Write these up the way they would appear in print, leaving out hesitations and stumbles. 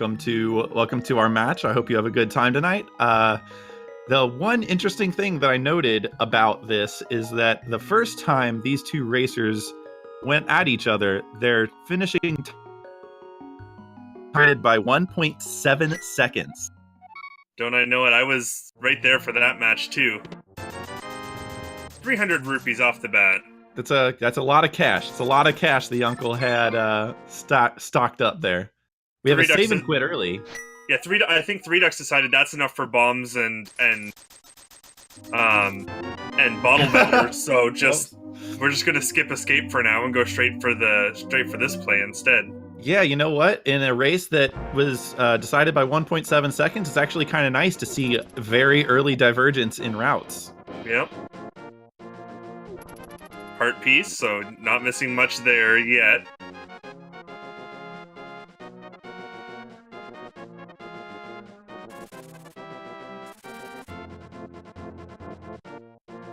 Welcome to our match. I hope you have a good time tonight. The one interesting thing that I noted about this is that the first time these two racers went at each other, their finishing time by 1.7 seconds. Don't I know it? I was right there for that match too. 300 rupees off the bat. That's a lot of cash. It's a lot of cash the uncle had stocked up there. We have a save and quit early. Yeah, I think ThreeDucks decided that's enough for bombs and bottle vendors. So we're just gonna skip escape for now and go straight for this play instead. Yeah, you know what? In a race that was decided by 1.7 seconds, it's actually kind of nice to see very early divergence in routes. Yep. Heart piece, so not missing much there yet.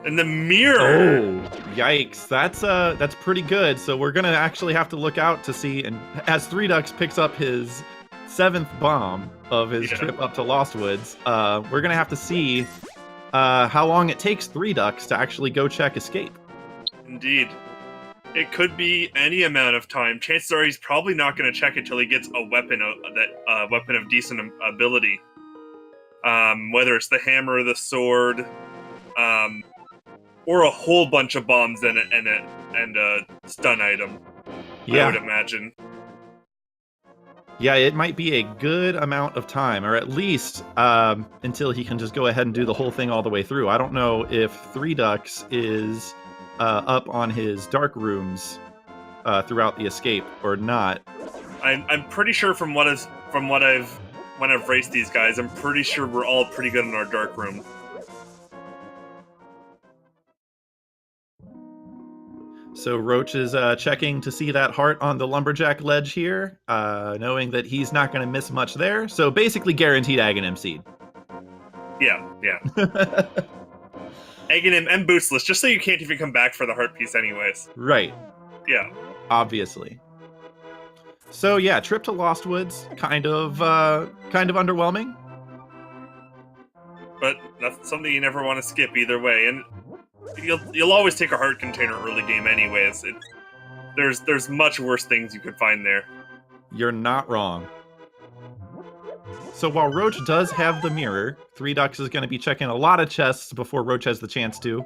And the mirror. Oh, yikes! That's pretty good. So we're gonna actually have to look out to see. And as ThreeDucks picks up his 7th bomb of his trip up to Lost Woods, we're gonna have to see how long it takes ThreeDucks to actually go check escape. Indeed, it could be any amount of time. Chances are he's probably not going to check it till he gets a weapon of decent ability. Whether it's the hammer or the sword. Or a whole bunch of bombs and a stun item. Yeah. I would imagine. Yeah, it might be a good amount of time, or at least until he can just go ahead and do the whole thing all the way through. I don't know if ThreeDucks is up on his dark rooms throughout the escape or not. I'm pretty sure when I've raced these guys, I'm pretty sure we're all pretty good in our dark room. So Roach is checking to see that heart on the lumberjack ledge here, knowing that he's not going to miss much there. So basically guaranteed Aghanim seed. Yeah. Aghanim and boostless, just so you can't even come back for the heart piece anyways. Right. Yeah. Obviously. So yeah, trip to Lost Woods, kind of underwhelming. But that's something you never want to skip either way, and You'll always take a heart container early game anyways. There's much worse things you could find there. You're not wrong. So while Roach does have the mirror, ThreeDucks is going to be checking a lot of chests before Roach has the chance to.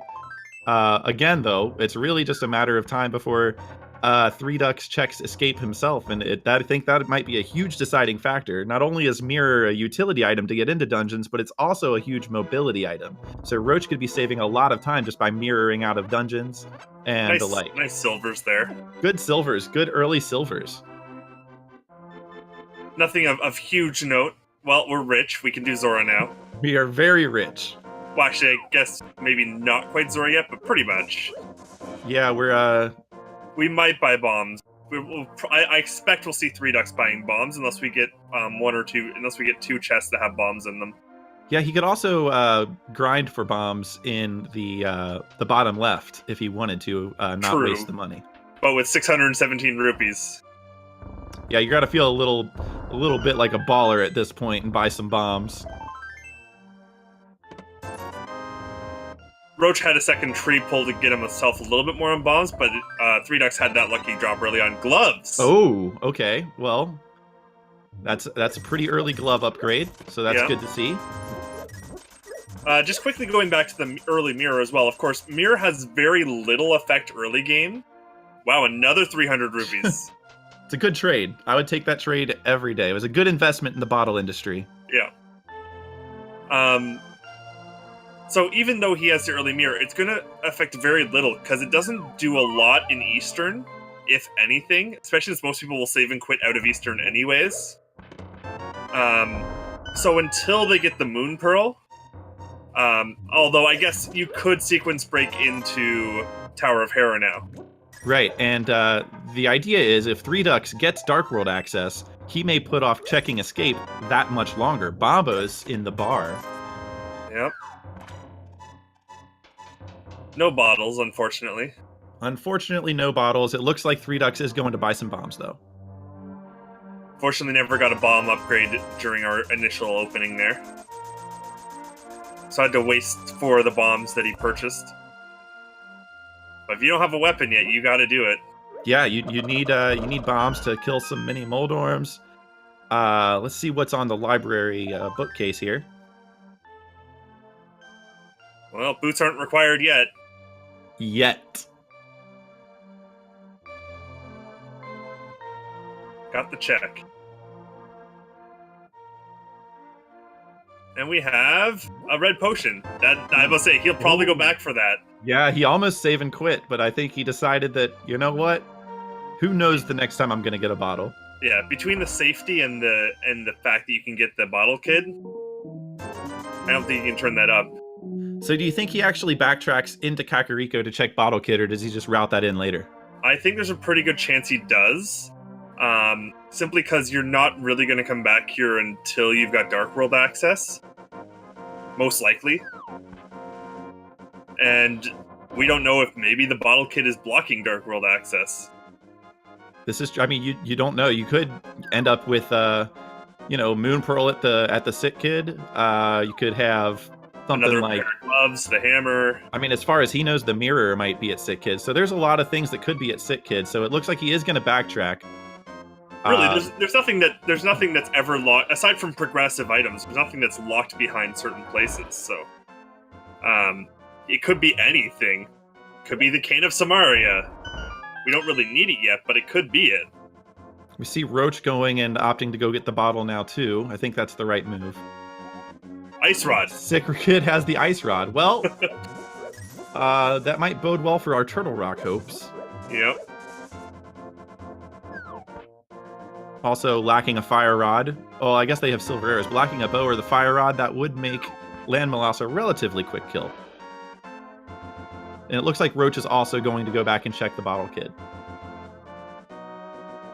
Again, though, it's really just a matter of time before ThreeDucks checks escape himself, and I think that might be a huge deciding factor. Not only is mirror a utility item to get into dungeons, but it's also a huge mobility item. So Roach could be saving a lot of time just by mirroring out of dungeons and the like. Nice silvers there. Good silvers, good early silvers. Nothing of huge note. Well, we're rich. We can do Zora now. We are very rich. Well, actually, I guess maybe not quite Zora yet, but pretty much. Yeah, we might buy bombs. I expect we'll see ThreeDucks buying bombs unless we get unless we get 2 chests that have bombs in them. Yeah, he could also grind for bombs in the bottom left if he wanted to, not waste the money. But with 617 rupees. Yeah, you got to feel a little bit like a baller at this point and buy some bombs. Roach had a second tree pull to get himself a little bit more on bombs, but ThreeDucks had that lucky drop early on gloves. Oh, okay. Well, that's a pretty early glove upgrade, so that's good to see. Just quickly going back to the early mirror as well. Of course, mirror has very little effect early game. Wow, another 300 rupees. It's a good trade. I would take that trade every day. It was a good investment in the bottle industry. Yeah. So even though he has the early mirror, it's going to affect very little, because it doesn't do a lot in Eastern, if anything, especially since most people will save and quit out of Eastern anyways. So until they get the Moon Pearl, although I guess you could sequence break into Tower of Hera now. Right, and the idea is if ThreeDucks gets Dark World access, he may put off checking escape that much longer. Bomba's in the bar. Yep. No bottles, unfortunately. Unfortunately, no bottles. It looks like ThreeDucks is going to buy some bombs, though. Fortunately, never got a bomb upgrade during our initial opening there. So I had to waste 4 of the bombs that he purchased. But if you don't have a weapon yet, you got to do it. Yeah, you need bombs to kill some mini Moldorms. Let's see what's on the library bookcase here. Well, boots aren't required yet. Yet. Got the check. And we have a red potion. That I will say, he'll probably go back for that. Yeah, he almost save and quit, but I think he decided that, you know what? Who knows the next time I'm going to get a bottle. Yeah, between the safety and the fact that you can get the bottle kid, I don't think you can turn that up. So do you think he actually backtracks into Kakariko to check bottle kid, or does he just route that in later? I think there's a pretty good chance he does. Simply because you're not really going to come back here until you've got Dark World access. Most likely. And we don't know if maybe the bottle kid is blocking Dark World access. This is, I mean, you don't know. You could end up with, Moon Pearl at the Sick Kid. You could have something Another like pair of gloves, the hammer. I mean, as far as he knows, the mirror might be at Sick Kid. So there's a lot of things that could be at Sick Kid. So it looks like he is going to backtrack. Really, there's nothing that's ever locked aside from progressive items. There's nothing that's locked behind certain places. So, it could be anything. Could be the Cane of Samaria. We don't really need it yet, but it could be it. We see Roach going and opting to go get the bottle now too. I think that's the right move. Ice Rod. Sick Kid has the Ice Rod. Well, that might bode well for our Turtle Rock hopes. Yep. Also lacking a Fire Rod. Oh, I guess they have Silver Arrows. But lacking a bow or the Fire Rod, that would make Land Molas a relatively quick kill. And it looks like Roach is also going to go back and check the Bottle Kid.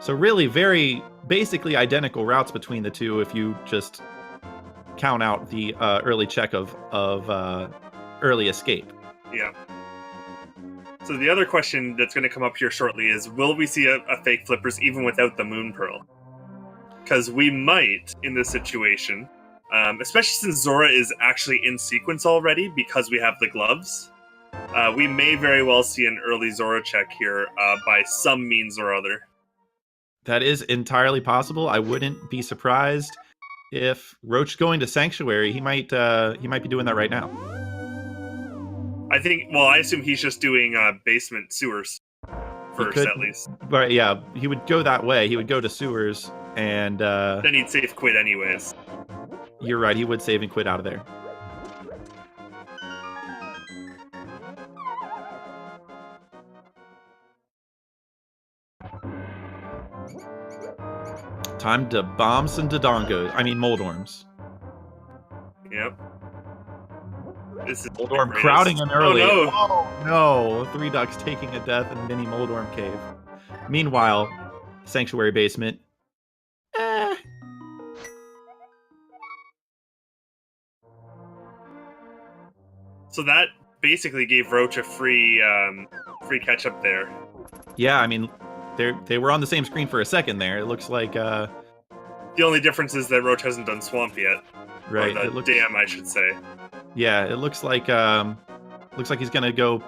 So really very basically identical routes between the two if you just count out the early check of early escape. Yeah. So the other question that's going to come up here shortly is, will we see a fake Flippers even without the Moon Pearl? Because we might in this situation, especially since Zora is actually in sequence already because we have the gloves. We may very well see an early Zora check here by some means or other. That is entirely possible. I wouldn't be surprised if Roach going to Sanctuary. He might be doing that right now. I think. Well, I assume he's just doing basement sewers first, at least. But yeah, he would go that way. He would go to sewers, and then he'd save quit anyways. You're right. He would save and quit out of there. Time to bomb some Dodongos. I mean, Moldorms. Yep. This is Moldorm crowding in early. Oh no! ThreeDucks taking a death in mini Moldorm cave. Meanwhile, Sanctuary basement. So that basically gave Roach a free catch up there. Yeah, I mean, they were on the same screen for a second there. It looks like the only difference is that Roach hasn't done Swamp yet. Right. Or dam, I should say. Yeah, it looks like he's gonna go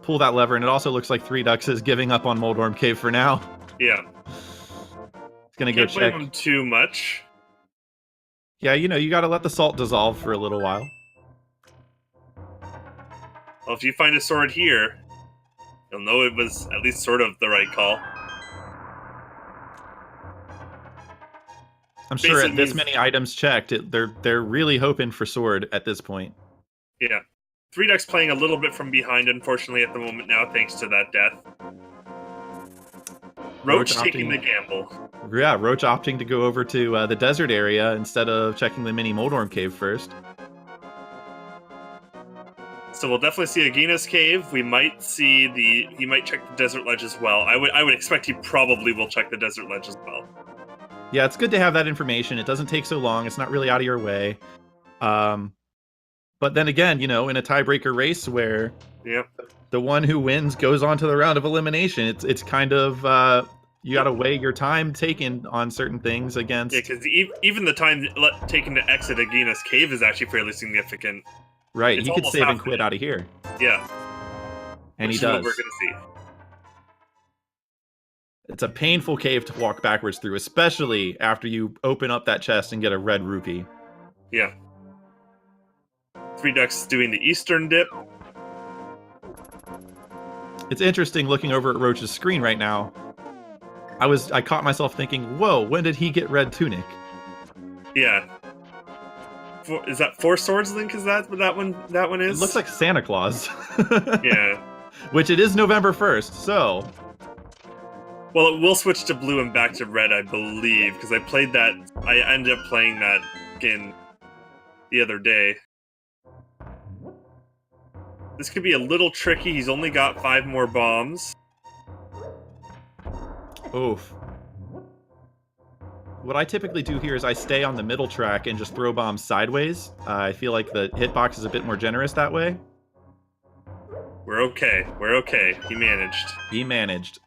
pull that lever, and it also looks like ThreeDucks is giving up on Moldorm Cave for now. Yeah. He's gonna go check. Can't blame him too much. Yeah, you gotta let the salt dissolve for a little while. Well, if you find a sword here, you'll know it was at least sort of the right call. I'm sure at this many items checked, they're really hoping for sword at this point. Yeah. ThreeDucks playing a little bit from behind, unfortunately, at the moment now, thanks to that death. Roach taking the gamble. Yeah, Roach opting to go over to the desert area instead of checking the mini Moldorm cave first. So we'll definitely see Agina's cave. We might see he might check the desert ledge as well. I would expect he probably will check the desert ledge as well. Yeah, it's good to have that information. It doesn't take so long. It's not really out of your way. But then again, in a tiebreaker race where the one who wins goes on to the round of elimination, it's kind of You got to weigh your time taken on certain things against. Yeah, because even the time taken to exit Agina's cave is actually fairly significant. Right, It's he could almost save and half quit it. out of here. Yeah. And Which he is what does. we're going to see. It's a painful cave to walk backwards through, especially after you open up that chest and get a red rupee. Yeah. ThreeDucks doing the Eastern dip. It's interesting looking over at Roach's screen right now. I caught myself thinking, whoa, when did he get red tunic? Yeah. Is that Four Swords Link? Is that what that one is? It looks like Santa Claus. Yeah. Which it is November 1st, so... Well, it will switch to blue and back to red, I believe, because I ended up playing that skin the other day. This could be a little tricky. He's only got 5 more bombs. Oof. What I typically do here is I stay on the middle track and just throw bombs sideways. I feel like the hitbox is a bit more generous that way. We're okay. We're okay. He managed. He managed.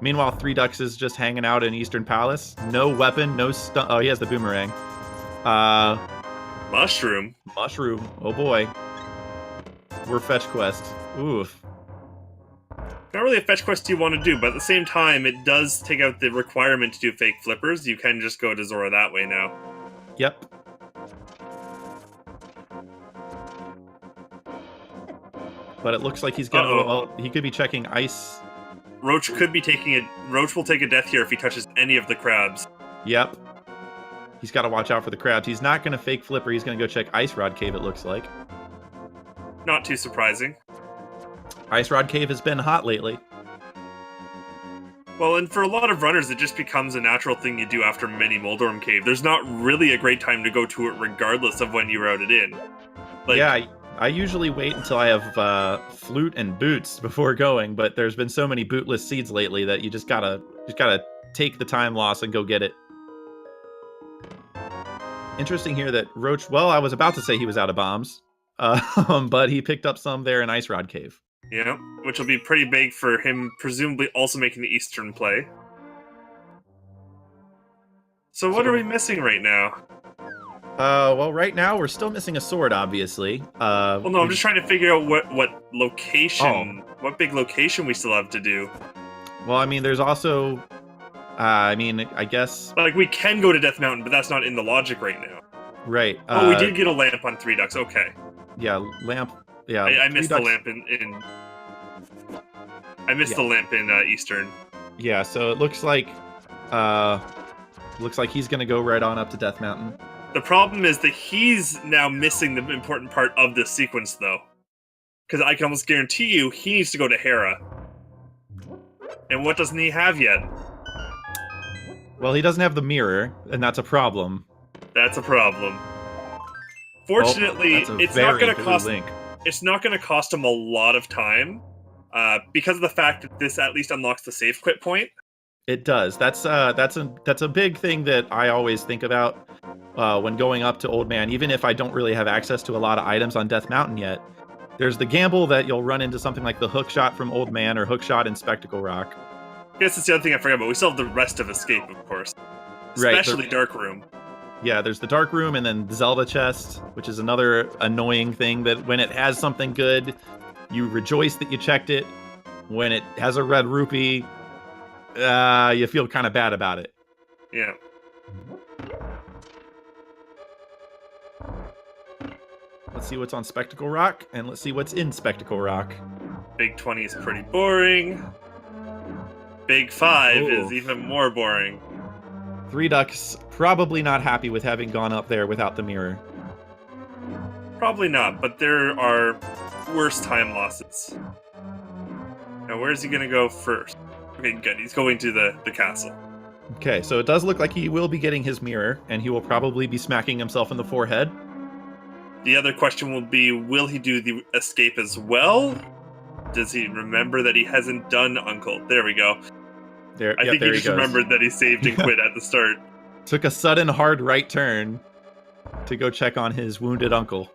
Meanwhile, ThreeDucks is just hanging out in Eastern Palace. No weapon, no stun. Oh, he has the boomerang. Mushroom. Mushroom. Oh boy. We're fetch quest. Oof. Not really a fetch quest you want to do, but at the same time, it does take out the requirement to do fake flippers. You can just go to Zora that way now. Yep. But it looks like he's gonna. Well, he could be checking ice. Roach could be taking it. Roach will take a death here if he touches any of the crabs. Yep. He's got to watch out for the crabs. He's not going to fake flipper. He's going to go check Ice Rod Cave, it looks like. Not too surprising. Ice Rod Cave has been hot lately. Well, and for a lot of runners, it just becomes a natural thing you do after Mini Moldorm Cave. There's not really a great time to go to it regardless of when you routed in. Like, yeah, I usually wait until I have flute and boots before going, but there's been so many bootless seeds lately that you just gotta take the time loss and go get it. Interesting here that Roach, well, I was about to say he was out of bombs, but he picked up some there in Ice Rod Cave. Yeah, which will be pretty big for him, presumably also making the Eastern play. So what are we missing right now? Well, right now we're still missing a sword, obviously. Well, no, I'm just trying to figure out what location, what big location we still have to do. Well, I mean, there's also, I guess... Like, we can go to Death Mountain, but that's not in the logic right now. Right. Oh, we did get a lamp on ThreeDucks, okay. Yeah, lamp, yeah. I missed the lamp in I missed the lamp in Eastern. Yeah, so it looks like he's gonna go right on up to Death Mountain. The problem is that he's now missing the important part of this sequence, though. Because I can almost guarantee you he needs to go to Hera. And what doesn't he have yet? Well, he doesn't have the mirror, and that's a problem. That's a problem. Fortunately, it's not going to cost. It's not going to cost him a lot of time, because of the fact that this at least unlocks the save quit point. It does. That's a big thing that I always think about when going up to Old Man. Even if I don't really have access to a lot of items on Death Mountain yet, there's the gamble that you'll run into something like the hook shot from Old Man or hook shot in Spectacle Rock. I guess that's the other thing I forgot about. We still have the rest of Escape, of course. Especially Dark Room. Yeah, there's the Dark Room and then the Zelda chest, which is another annoying thing that when it has something good, you rejoice that you checked it. When it has a red rupee, you feel kind of bad about it. Yeah. Let's see what's on Spectacle Rock, and let's see what's in Spectacle Rock. Big 20 is pretty boring. Big 5 is even more boring. ThreeDucks probably not happy with having gone up there without the mirror. Probably not, but there are worse time losses. Now, where's he going to go first? Okay, good. He's going to the castle. Okay, so it does look like he will be getting his mirror, and he will probably be smacking himself in the forehead. The other question will be, will he do the escape as well? Does he remember that he hasn't done Uncle? There we go. I think he just remembered that he saved and quit at the start. Took a sudden hard right turn to go check on his wounded uncle.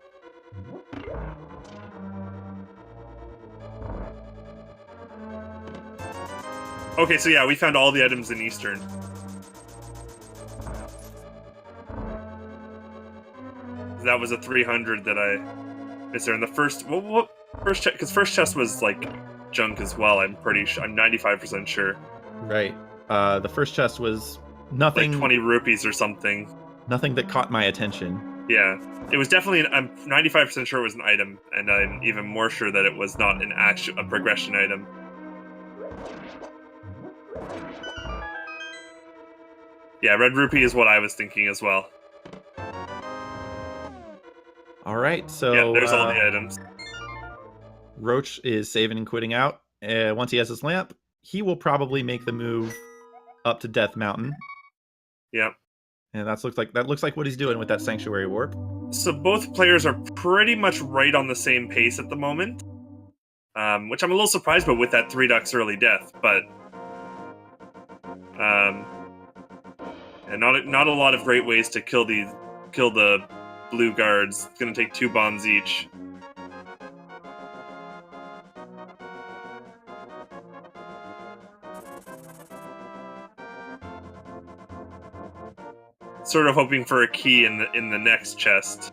Okay, so yeah, we found all the items in Eastern. That was a 300 that I missed there. And the first, what first chest? Because first chest was like junk as well. I'm 95% sure. Right. The first chest was nothing. Like 20 rupees or something. Nothing that caught my attention. Yeah, it was definitely. I'm 95% sure it was an item, and I'm even more sure that it was not a progression item. Yeah, red rupee is what I was thinking as well. All right, so yeah, there's all the items. Roach is saving and quitting out. Once he has his lamp, he will probably make the move up to Death Mountain. Yep. And that looks like what he's doing with that Sanctuary Warp. So both players are pretty much right on the same pace at the moment, which I'm a little surprised about with that ThreeDucks early death, but and not a lot of great ways to kill the blue guards. It's gonna take 2 bombs each. Sort of hoping for a key in the next chest.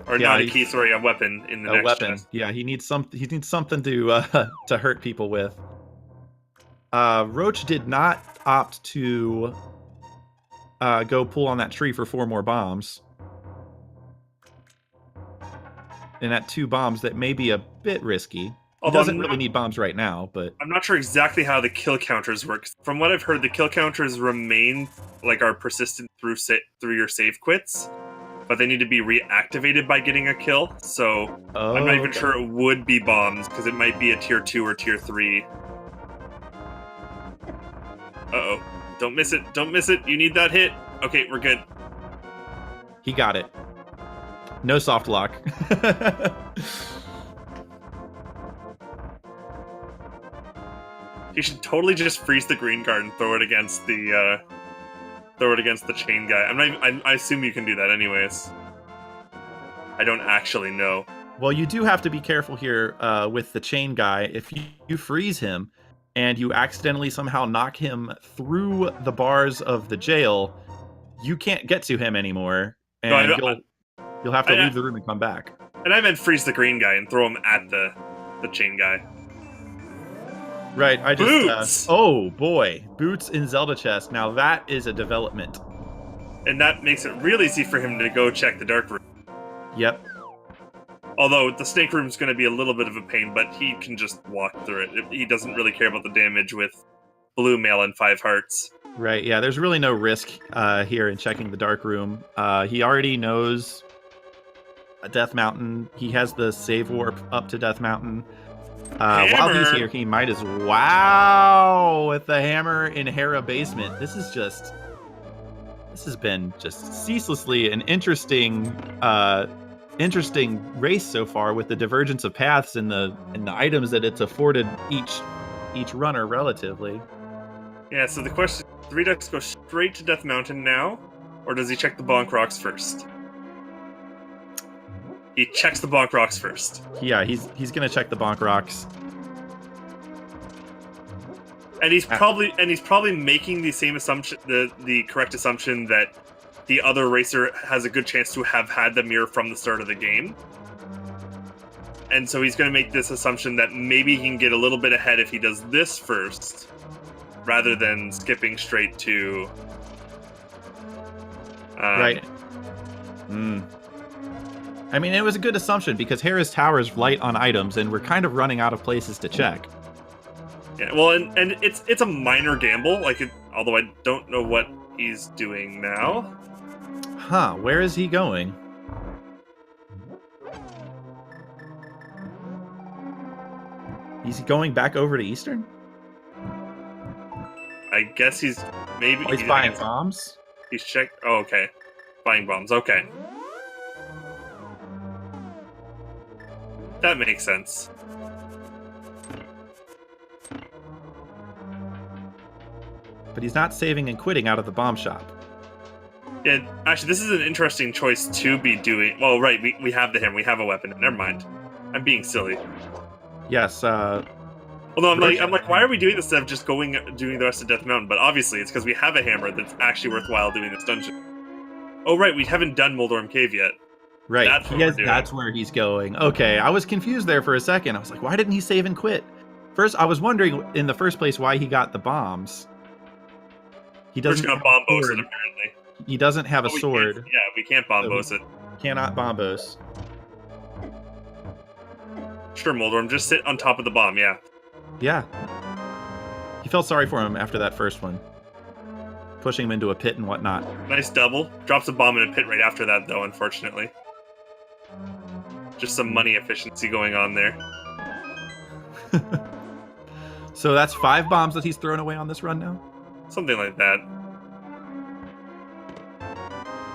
Or yeah, not a key, sorry, a weapon in the next chest. Yeah, he needs something to to hurt people with. Roach did not opt to go pull on that tree for 4 more bombs. And at 2 bombs, that may be a bit risky. He doesn't really need bombs right now, but I'm not sure exactly how the kill counters work. From what I've heard, the kill counters remain are persistent through your save quits, but they need to be reactivated by getting a kill. So I'm not even sure it would be bombs because it might be a tier 2 or tier 3. Uh-oh. Don't miss it. Don't miss it. You need that hit. Okay, we're good. He got it. No soft lock. He should totally just freeze the green guard and throw it against the chain guy. I assume you can do that anyways. I don't actually know. Well, you do have to be careful here with the chain guy. If you freeze him and you accidentally somehow knock him through the bars of the jail, you can't get to him anymore, and you'll have to leave the room and come back. And I meant freeze the green guy and throw him at the chain guy. Right, I just Boots! Oh boy, boots in Zelda chest. Now that is a development. And that makes it real easy for him to go check the dark room. Yep. Although the snake room is going to be a little bit of a pain, but he can just walk through it. He doesn't really care about the damage with blue mail and 5 hearts. Right, yeah, there's really no risk here in checking the dark room. He already knows Death Mountain. He has the save warp up to Death Mountain. While he's here, he might as wow with the hammer in Hera basement. This has been just ceaselessly an interesting race so far with the divergence of paths and the items that it's afforded each runner relatively. Yeah, so the question: ThreeDucks go straight to Death Mountain now, or does he check the bonk rocks first? He checks the bonk rocks first. Yeah, he's gonna check the bonk rocks. And he's probably making the same assumption, the correct assumption that the other racer has a good chance to have had the mirror from the start of the game. And so he's going to make this assumption that maybe he can get a little bit ahead if he does this first, rather than skipping straight to... right. I mean, it was a good assumption because Hera's Tower is light on items, and we're kind of running out of places to check. Yeah, well, and it's a minor gamble, although I don't know what he's doing now. Huh, where is he going? He's going back over to Eastern? I guess he's maybe... Oh, he's buying bombs? He's checked... Oh, okay. Buying bombs, okay. That makes sense. But he's not saving and quitting out of the bomb shop. Yeah, actually, this is an interesting choice to be doing. Well, right, we have the hammer, we have a weapon. Never mind. I'm being silly. Yes, Although I'm like, why are we doing this instead of just doing the rest of Death Mountain? But obviously, it's because we have a hammer that's actually worthwhile doing this dungeon. Oh right, we haven't done Moldorm Cave yet. Right, That's where he's going. Okay, I was confused there for a second. I was like, why didn't he save and quit? First, I was wondering in the first place why he got the bombs. He doesn't have bombos it, apparently. He doesn't have a sword. We can't bombos it. Cannot bombos. Sure, Moldorm, just sit on top of the bomb, yeah. Yeah. He felt sorry for him after that first one. Pushing him into a pit and whatnot. Nice double. Drops a bomb in a pit right after that, though, unfortunately. Just some money efficiency going on there. So that's 5 bombs that he's thrown away on this run now? Something like that.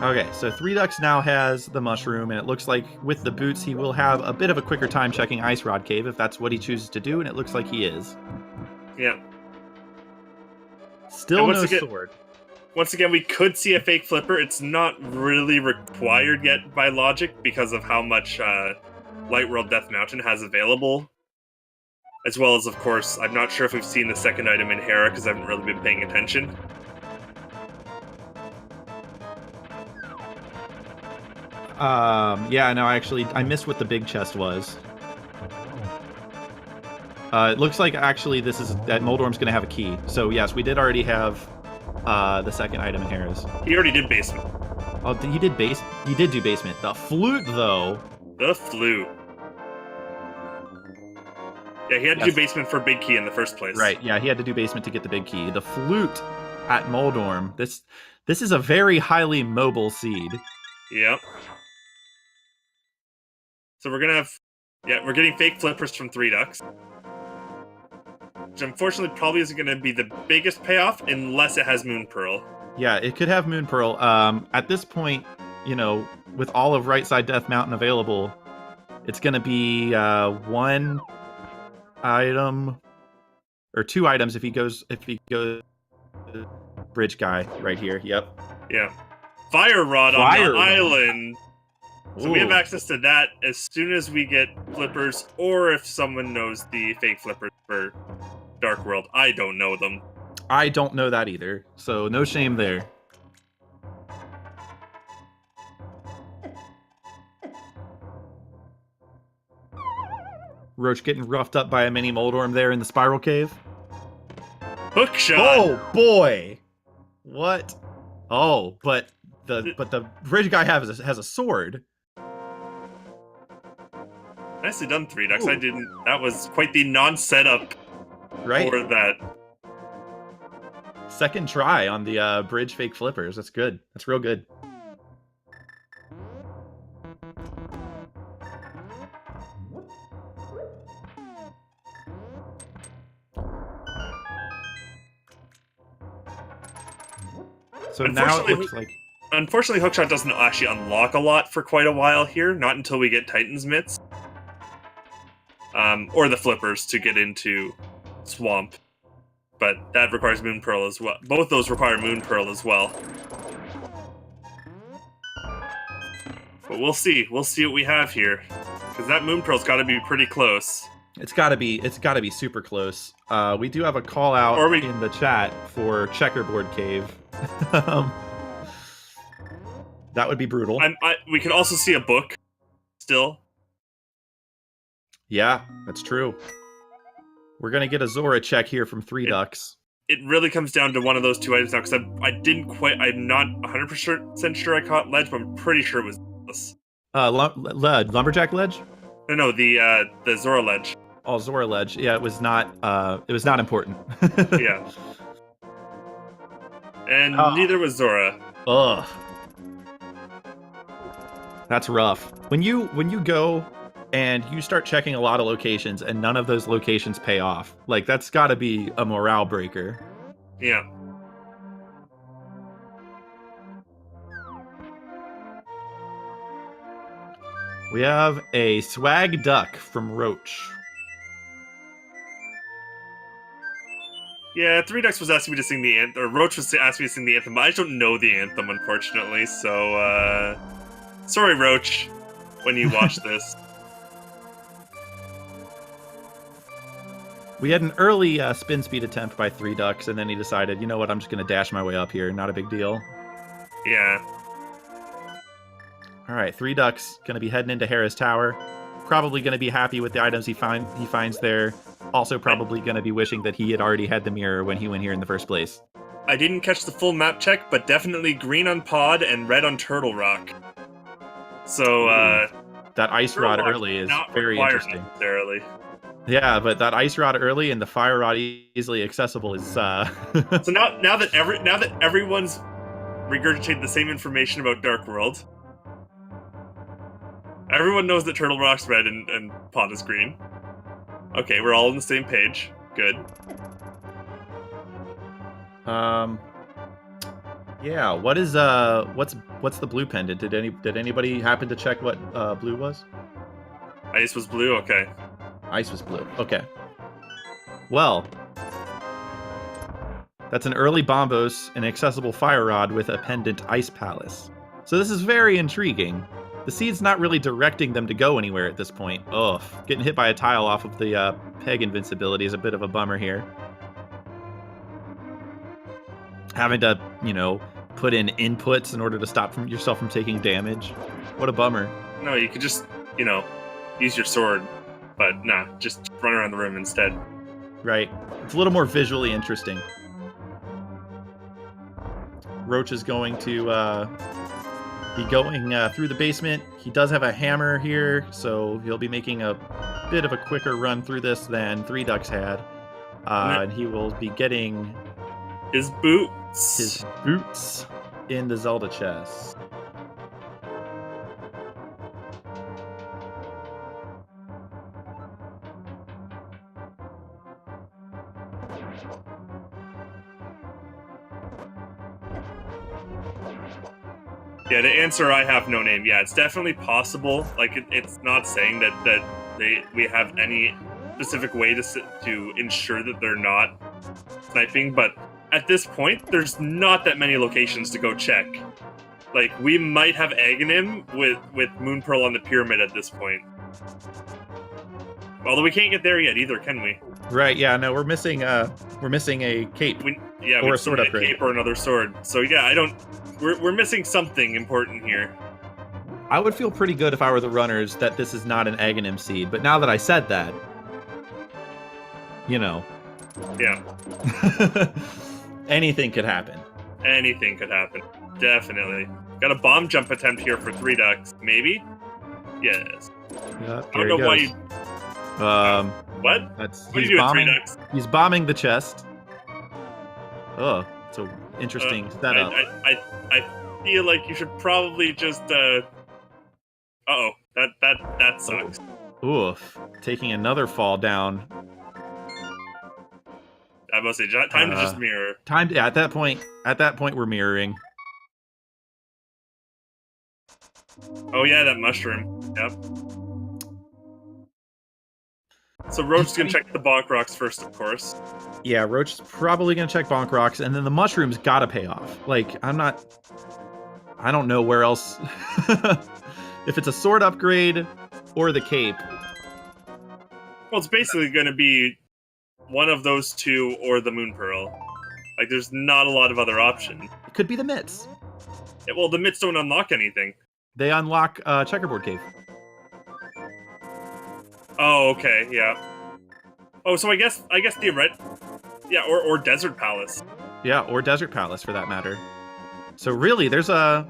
Okay, so ThreeDucks now has the mushroom, and it looks like with the boots he will have a bit of a quicker time checking Ice Rod Cave if that's what he chooses to do, and it looks like he is. Yeah. Still no sword. Once again, we could see a fake flipper. It's not really required yet by logic because of how much Light World Death Mountain has available. As well as, of course, I'm not sure if we've seen the second item in Hera because I haven't really been paying attention. Yeah, no, I missed what the big chest was. It looks like actually that Moldorm's going to have a key. So yes, we did already have the second item in Hera's. He already did basement. Oh, he did do basement. The flute, though. The flute. Yeah, he had to do basement for big key in the first place. Right, yeah, he had to do basement to get the big key. The flute at Moldorm. This is a very highly mobile seed. Yep. So we're gonna have... Yeah, we're getting fake flippers from ThreeDucks. Which unfortunately probably isn't gonna be the biggest payoff unless it has Moon Pearl. Yeah, it could have Moon Pearl. At this point, you know, with all of Right Side Death Mountain available, it's gonna be 1 item or 2 items if he goes bridge guy right here. Yep. Yeah. Fire Rod on the island. So we have access to that as soon as we get flippers, or if someone knows the fake flippers for Dark World. I don't know them. I don't know that either, so no shame there. Roach getting roughed up by a mini Moldorm there in the spiral cave. Hook shot. Oh boy! What? Oh, but the bridge guy has a sword. Nicely done, ThreeDucks. I didn't. That was quite the non-setup for that. Second try on the bridge fake flippers. That's good. That's real good. So now it looks like... Unfortunately, Hookshot doesn't actually unlock a lot for quite a while here. Not until we get Titan's Mitts. Or the flippers to get into Swamp. But that requires Moon Pearl as well. Both those require Moon Pearl as well. But we'll see. We'll see what we have here. Because that Moon Pearl's got to be pretty close. It's gotta be super close. We do have a call out in the chat for Checkerboard Cave. That would be brutal. We could also see a book still. Yeah, that's true. We're gonna get a Zora check here from ThreeDucks. It really comes down to one of those 2 items now, because I'm not 100% sure I caught ledge, but I'm pretty sure it was this. Lumberjack ledge? No, the Zora ledge. Oh, Zora ledge. Yeah, it was not important. Yeah. And neither was Zora. Ugh. That's rough. When you go and you start checking a lot of locations and none of those locations pay off, like that's got to be a morale breaker. Yeah. We have a swag duck from Roach. Yeah, ThreeDucks was asking me to sing the anthem, or Roach was asking me to sing the anthem, but I don't know the anthem, unfortunately, so, sorry, Roach, when you watch this. We had an early spin speed attempt by ThreeDucks, and then he decided, you know what, I'm just going to dash my way up here. Not a big deal. Yeah. All right, ThreeDucks going to be heading into Harris Tower. Probably going to be happy with the items he finds there. Also probably going to be wishing that he had already had the mirror when he went here in the first place. I didn't catch the full map check, but definitely green on Pod and red on Turtle Rock. So, that ice rod early is very interesting. Necessarily. Yeah, but that ice rod early and the fire rod easily accessible is. So now that everyone's regurgitated the same information about Dark World, everyone knows that Turtle Rock's red and Pod is green. Okay, we're all on the same page. Good. Yeah. What is what's the blue pendant? Did anybody happen to check what blue was? Ice was blue. Okay. Ice was blue. Okay. Well, that's an early Bombos, an accessible fire rod with a pendant ice palace. So this is very intriguing. The seed's not really directing them to go anywhere at this point. Ugh. Getting hit by a tile off of the peg invincibility is a bit of a bummer here. Having to, put in inputs in order to stop yourself from taking damage. What a bummer. No, you could just, use your sword. But nah, just run around the room instead. Right. It's a little more visually interesting. Roach is going to be going through the basement. He does have a hammer here, so he'll be making a bit of a quicker run through this than ThreeDucks had. And he will be getting his boots in the Zelda chest. Yeah, the answer, I have no name. Yeah, it's definitely possible. Like, it's not saying that we have any specific way to ensure that they're not sniping, but at this point, there's not that many locations to go check. Like, we might have Aghanim with Moon Pearl on the pyramid at this point. Although we can't get there yet either, can we? Right, yeah, no, we're missing a cape. Or a sword upgrade. A cape or another sword. So yeah, we're missing something important here. I would feel pretty good if I were the runners that this is not an Aghanim seed, but now that I said that, Yeah. Anything could happen. Anything could happen. Definitely. Got a bomb jump attempt here for ThreeDucks. Maybe? Yes. Yeah, I don't know why you... what? What are you doing, ThreeDucks? He's bombing the chest. Oh, it's an interesting setup. I feel like you should probably just, uh-oh. That sucks. Oof. Taking another fall down. I must say, time to just mirror. At that point, we're mirroring. Oh yeah, that mushroom. Yep. So Roach is going to check the bonk rocks first, of course. Yeah, Roach is probably going to check bonk rocks, and then the mushrooms got to pay off. Like, I don't know where else. If it's a sword upgrade or the cape. Well, it's basically going to be one of those two or the Moon Pearl. Like, there's not a lot of other options. It could be the mitts. Yeah, well, the mitts don't unlock anything. They unlock Checkerboard Cave. Oh, okay, yeah. Oh, so I guess the red, yeah, or Desert Palace. Yeah, or Desert Palace for that matter. So really, there's a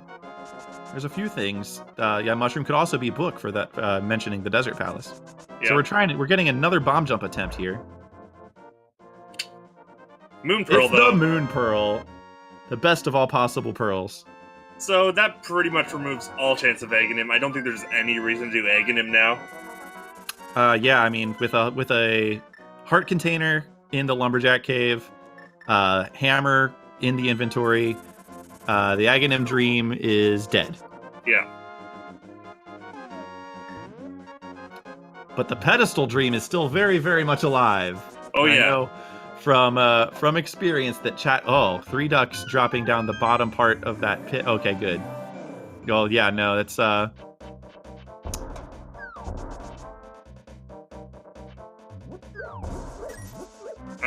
few things. Yeah, Mushroom could also be book for that mentioning the Desert Palace. Yeah. So we're getting another bomb jump attempt here. Moon Pearl, though. The Moon Pearl, the best of all possible pearls. So that pretty much removes all chance of Aghanim. I don't think there's any reason to do Aghanim now. Yeah, I mean, with a heart container in the Lumberjack Cave, hammer in the inventory, the Aghanim Dream is dead. Yeah. But the Pedestal Dream is still very, very much alive. Oh, yeah. I know from experience that ThreeDucks dropping down the bottom part of that pit. Okay, good. Oh, yeah, no, that's...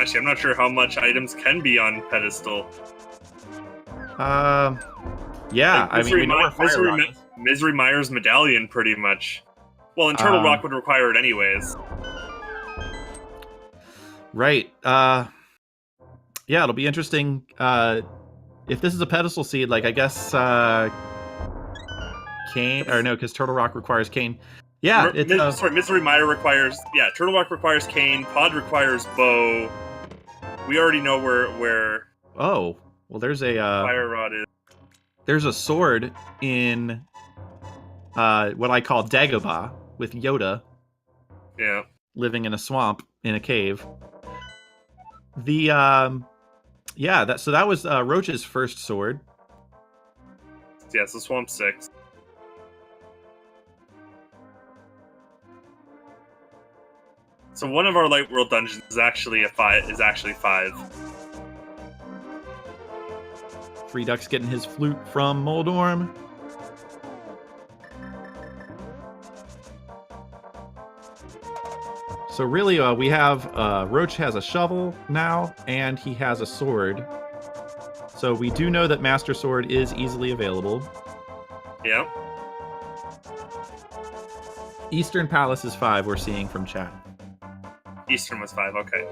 Actually, I'm not sure how much items can be on pedestal. Yeah, Like, we know where Fire Rock is. Misery Myers medallion, pretty much. Well, and Turtle Rock would require it anyways. Right. Yeah, it'll be interesting. If this is a pedestal seed, like I guess Cane, or no, because Turtle Rock requires Cane. Yeah, sorry, Misery Mire requires. Yeah, Turtle Rock requires Cane. Pod requires Bow. We already know where. Oh, well, there's a Fire Rod is. There's a sword in what I call Dagobah with Yoda. Yeah. Living in a swamp in a cave. The yeah, that was Roach's first sword. Yeah, so Swamp 6. So one of our Light World dungeons is actually 5. ThreeDucks getting his flute from Moldorm. So really, we have Roach has a shovel now, and he has a sword. So we do know that Master Sword is easily available. Yeah. Eastern Palace is 5, we're seeing from chat. Eastern was 5, okay.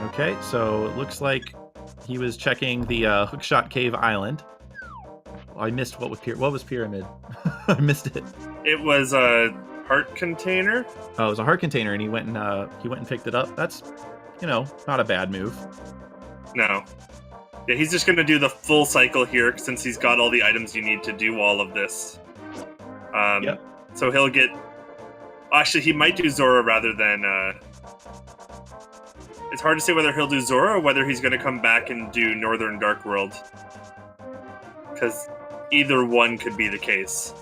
Okay, so it looks like he was checking the Hookshot Cave Island. I missed what was Pyramid. I missed it. It was a heart container. Oh, it was a heart container, and he went and picked it up. That's, not a bad move. No. Yeah, he's just gonna do the full cycle here since he's got all the items you need to do all of this. Yep. So he'll get. Actually, he might do Zora rather than. It's hard to say whether he'll do Zora or whether he's gonna come back and do Northern Dark World. Because either one could be the case.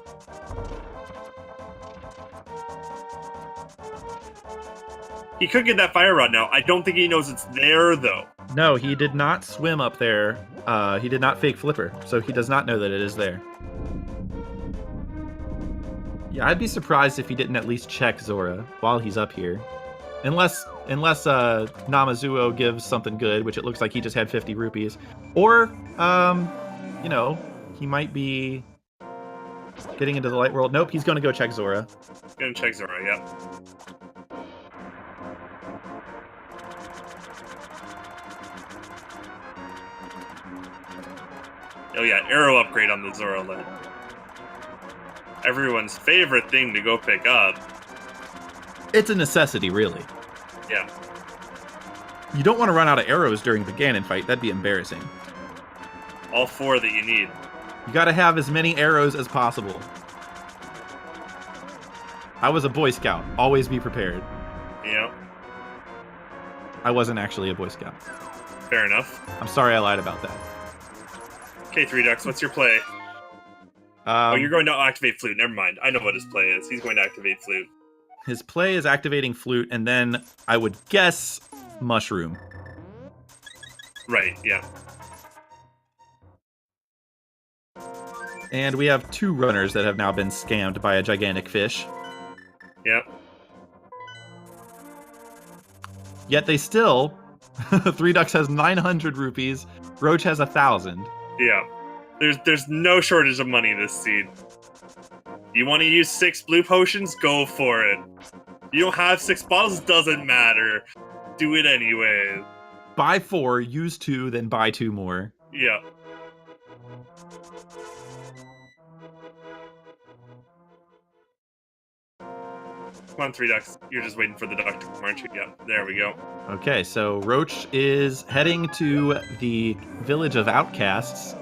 He could get that fire rod now. I don't think he knows it's there, though. No, he did not swim up there. He did not fake Flipper, so he does not know that it is there. Yeah, I'd be surprised if he didn't at least check Zora while he's up here. Unless Namazuo gives something good, which it looks like he just had 50 rupees. Or, he might be getting into the light world. Nope, he's going to go check Zora. Gonna check Zora, yep. Oh yeah, arrow upgrade on the Zora lid. Everyone's favorite thing to go pick up. It's a necessity, really. Yeah. You don't want to run out of arrows during the Ganon fight. That'd be embarrassing. All 4 that you need. You gotta have as many arrows as possible. I was a Boy Scout. Always be prepared. Yeah. I wasn't actually a Boy Scout. Fair enough. I'm sorry I lied about that. Okay, ThreeDucks, what's your play? You're going to activate Flute. Never mind. I know what his play is. He's going to activate Flute. His play is activating Flute, and then I would guess Mushroom. Right, yeah. And we have 2 runners that have now been scammed by a gigantic fish. Yep. Yet they still... ThreeDucks has 900 rupees. Roach has 1,000. Yeah. There's no shortage of money this seed. You want to use 6 blue potions? Go for it. You don't have 6 bottles? Doesn't matter. Do it anyway. Buy 4, use 2, then buy 2 more. Yeah. Come on, ThreeDucks. You're just waiting for the duck to come, aren't you? Yeah, there we go. Okay, so Roach is heading to the village of outcasts.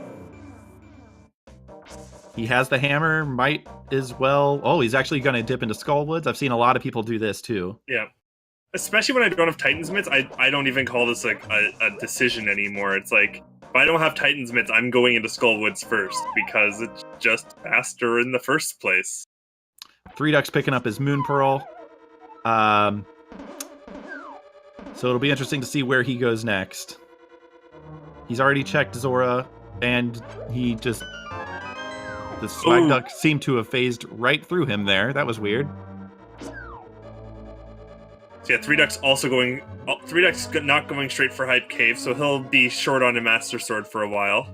He has the hammer, might as well... Oh, he's actually going to dip into Skullwoods. I've seen a lot of people do this, too. Yeah. Especially when I don't have Titan's Mitts, I don't even call this like a decision anymore. It's like, if I don't have Titan's Mitts, I'm going into Skullwoods first, because it's just faster in the first place. ThreeDucks picking up his Moon Pearl. So it'll be interesting to see where he goes next. He's already checked Zora. And he just... The swag duck seemed to have phased right through him there. That was weird. So yeah, ThreeDucks also going... ThreeDucks not going straight for Hype Cave, so he'll be short on a Master Sword for a while.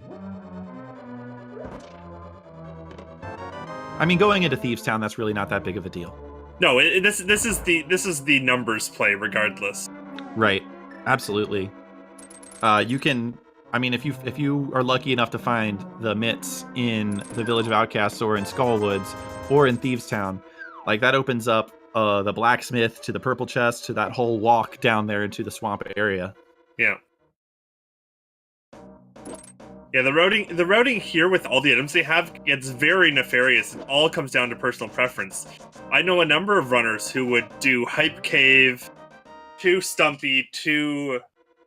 I mean, going into Thieves Town, that's really not that big of a deal. No, this is the numbers play regardless. Right. Absolutely. You can... I mean, if you are lucky enough to find the mitts in the Village of Outcasts or in Skullwoods or in Thieves Town, like that opens up the blacksmith to the purple chest to that whole walk down there into the swamp area. Yeah. Yeah, the routing here with all the items they have gets very nefarious. It all comes down to personal preference. I know a number of runners who would do Hype Cave, 2 Stumpy, 2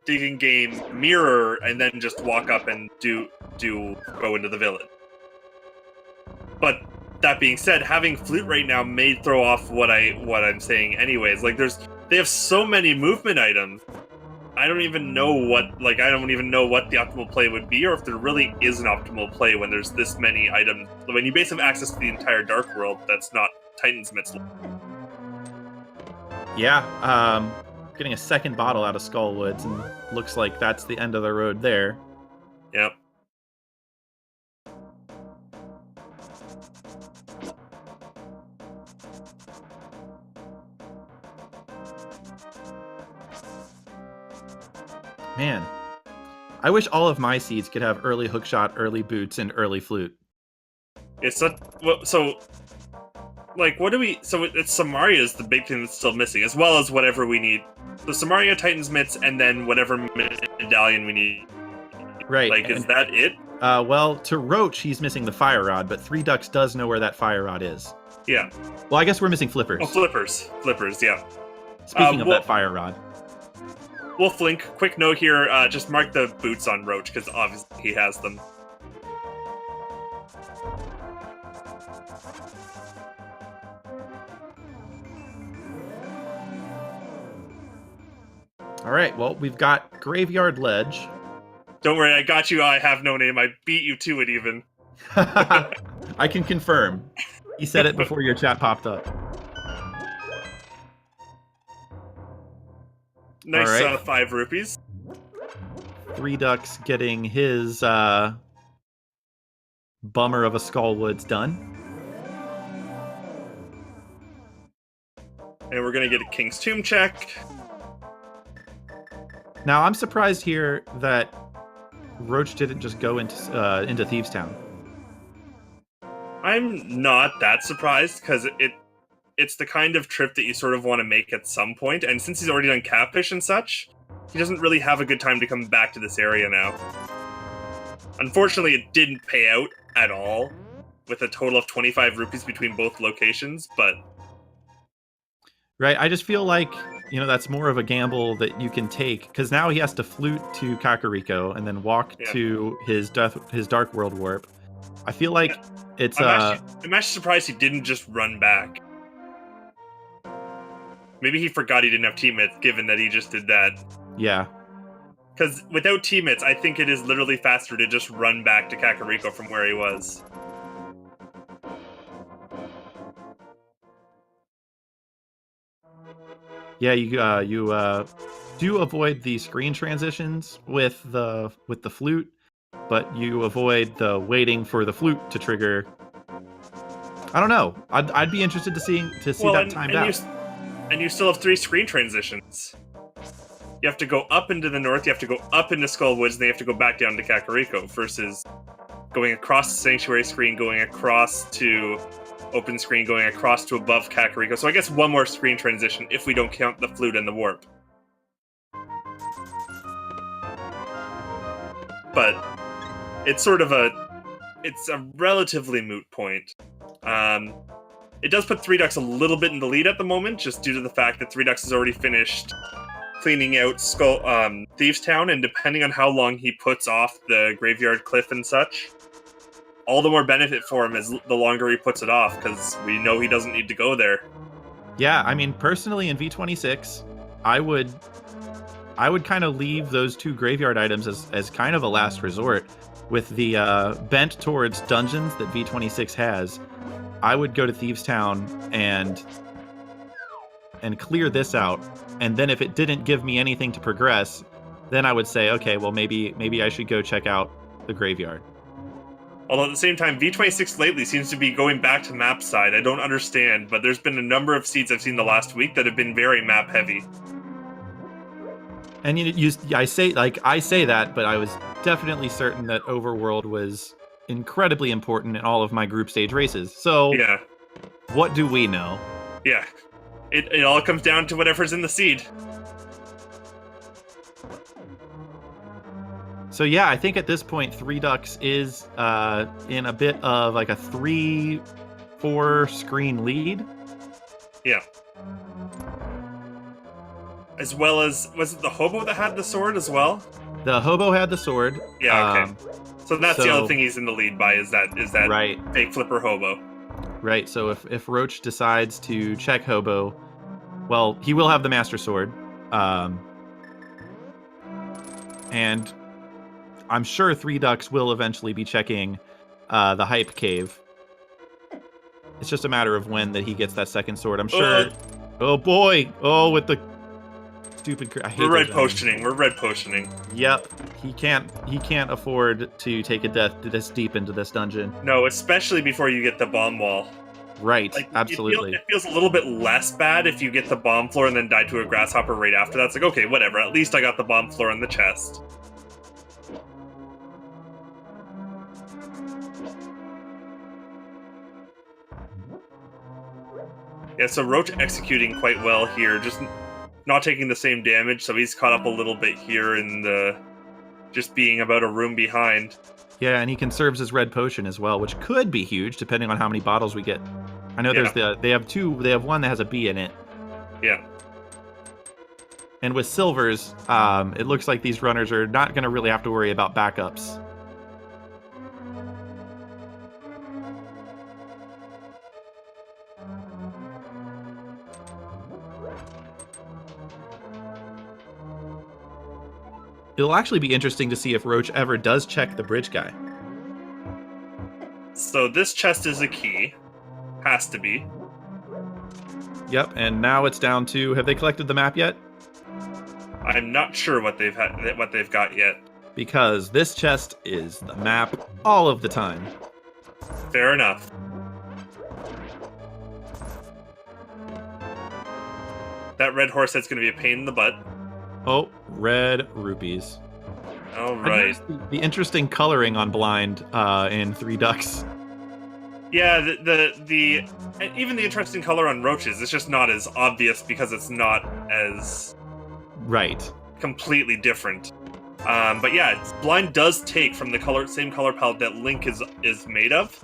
Digging Game, Mirror, and then just walk up and go into the village. But that being said, having Flute right now may throw off what I'm saying anyways. Like they have so many movement items. I don't even know what the optimal play would be, or if there really is an optimal play when there's this many items. When you basically have access to the entire Dark World, that's not Titan's Mitts. Yeah, getting a second bottle out of Skullwoods, and looks like that's the end of the road there. Yep. Man, I wish all of my seeds could have early hookshot, early boots, and early flute. It's not so. Like, what do we? So it's Samaria is the big thing that's still missing, as well as whatever we need. So Samaria, Titan's Mitts, and then whatever medallion we need. Right. Like, is that it? Well, to Roach, he's missing the fire rod, but ThreeDucks does know where that fire rod is. Yeah. Well, I guess we're missing flippers. Oh, flippers, yeah. Speaking of that fire rod. Wolflink, quick note here, just mark the boots on Roach, because obviously he has them. Alright, well, we've got Graveyard Ledge. Don't worry, I got you, I have no name, I beat you to it even. I can confirm. He said it before your chat popped up. Nice, right. 5 rupees. ThreeDucks getting his bummer of a Skullwoods done. And we're gonna get a King's Tomb check. Now, I'm surprised here that Roach didn't just go into Thieves Town. I'm not that surprised, because it's the kind of trip that you sort of want to make at some point, and since he's already done Catfish and such, he doesn't really have a good time to come back to this area now. Unfortunately, it didn't pay out at all, with a total of 25 rupees between both locations, but... Right, I just feel like, that's more of a gamble that you can take, because now he has to flute to Kakariko and then walk to his Dark World Warp. I feel like it's... I'm actually surprised he didn't just run back. Maybe he forgot he didn't have teammates, given that he just did that. Yeah. Because without teammates, I think it is literally faster to just run back to Kakariko from where he was. Yeah, you do avoid the screen transitions with the flute, but you avoid the waiting for the flute to trigger. I don't know. I'd be interested to see that timed out. And you still have 3 screen transitions. You have to go up into the north, you have to go up into Skullwoods, and then you have to go back down to Kakariko, versus going across the Sanctuary screen, going across to open screen, going across to above Kakariko. So I guess one more screen transition if we don't count the flute and the warp. But it's sort of it's a relatively moot point. It does put ThreeDucks a little bit in the lead at the moment, just due to the fact that ThreeDucks has already finished cleaning out Thieves Town, and depending on how long he puts off the Graveyard Cliff and such, all the more benefit for him is the longer he puts it off, because we know he doesn't need to go there. Yeah, I mean, personally in V26, I would kind of leave those 2 graveyard items as kind of a last resort. with the bent towards dungeons that V26 has, I would go to Thieves Town and clear this out. And then if it didn't give me anything to progress, then I would say, okay, well, maybe I should go check out the graveyard. Although at the same time, V26 lately seems to be going back to map side. I don't understand, but there's been a number of seeds I've seen the last week that have been very map heavy. And I say that, but I was definitely certain that Overworld was incredibly important in all of my group stage races. So yeah, what do we know? Yeah, it all comes down to whatever's in the seed. So yeah, I think at this point, ThreeDucks is in a bit of like a 3-4 screen lead. Yeah. As well as, was it the hobo that had the sword as well? The hobo had the sword. Yeah, okay. So that's the other thing he's in the lead by, is that right. fake flipper hobo. Right, so if Roach decides to check hobo, well, he will have the master sword. And I'm sure ThreeDucks will eventually be checking the hype cave. It's just a matter of when that he gets that second sword. I'm sure. Oh boy! Oh, with the stupid. I hate We're red potioning. We're red potioning. Yep. He can't afford to take a death this deep into this dungeon. No, especially before you get the bomb wall. Right. Like, absolutely. It feels a little bit less bad if you get the bomb floor and then die to a grasshopper right after that. It's like, okay, whatever. At least I got the bomb floor in the chest. Yeah, so Roach executing quite well here, just not taking the same damage, so he's caught up a little bit here in the just being about a room behind. Yeah, and he conserves his red potion as well, which could be huge depending on how many bottles we get. I know there's they have one that has a B in it. Yeah. And with silvers, it looks like these runners are not going to really have to worry about backups. It'll actually be interesting to see if Roach ever does check the bridge guy. So this chest is a key. Has to be. Yep, and now it's down to, have they collected the map yet? I'm not sure what they've got yet. Because this chest is the map all of the time. Fair enough. That red horse head's going to be a pain in the butt. Oh, red rupees. All right. The interesting coloring on blind in ThreeDucks. Yeah, the even the interesting color on roaches, it's just not as obvious because it's not as right completely different. But yeah, blind does take from the same color palette that Link is made of.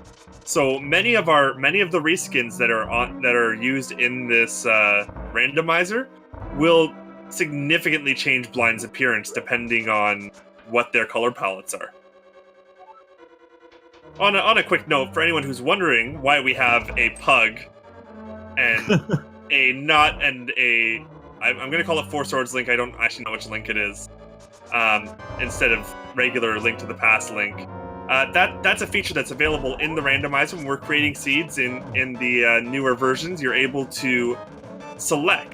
So many of the reskins that are used in this randomizer will significantly change blind's appearance depending on what their color palettes are. On a quick note, for anyone who's wondering why we have a pug and I'm going to call it Four Swords Link. I don't actually know which Link it is. Instead of regular Link to the Past Link. That's a feature that's available in the randomizer when we're creating seeds in the newer versions. You're able to select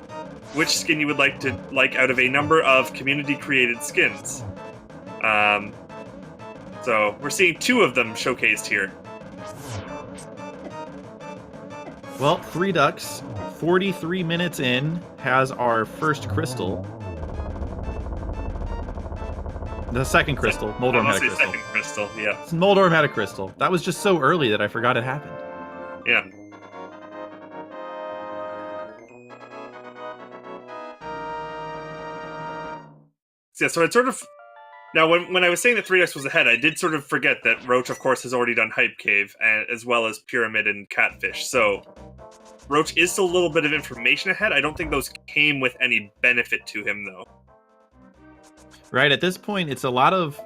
which skin you would like out of a number of community-created skins. So we're seeing 2 of them showcased here. Well, ThreeDucks, 43 minutes in, has our first crystal. The second crystal. Moldorm had a crystal. Second crystal, yeah. Moldorm had a crystal. That was just so early that I forgot it happened. Yeah. Yeah, so it sort of... Now, when I was saying that ThreeDucks was ahead, I did sort of forget that Roach, of course, has already done Hype Cave, as well as Pyramid and Catfish. So, Roach is still a little bit of information ahead. I don't think those came with any benefit to him, though. Right, at this point, it's a lot of,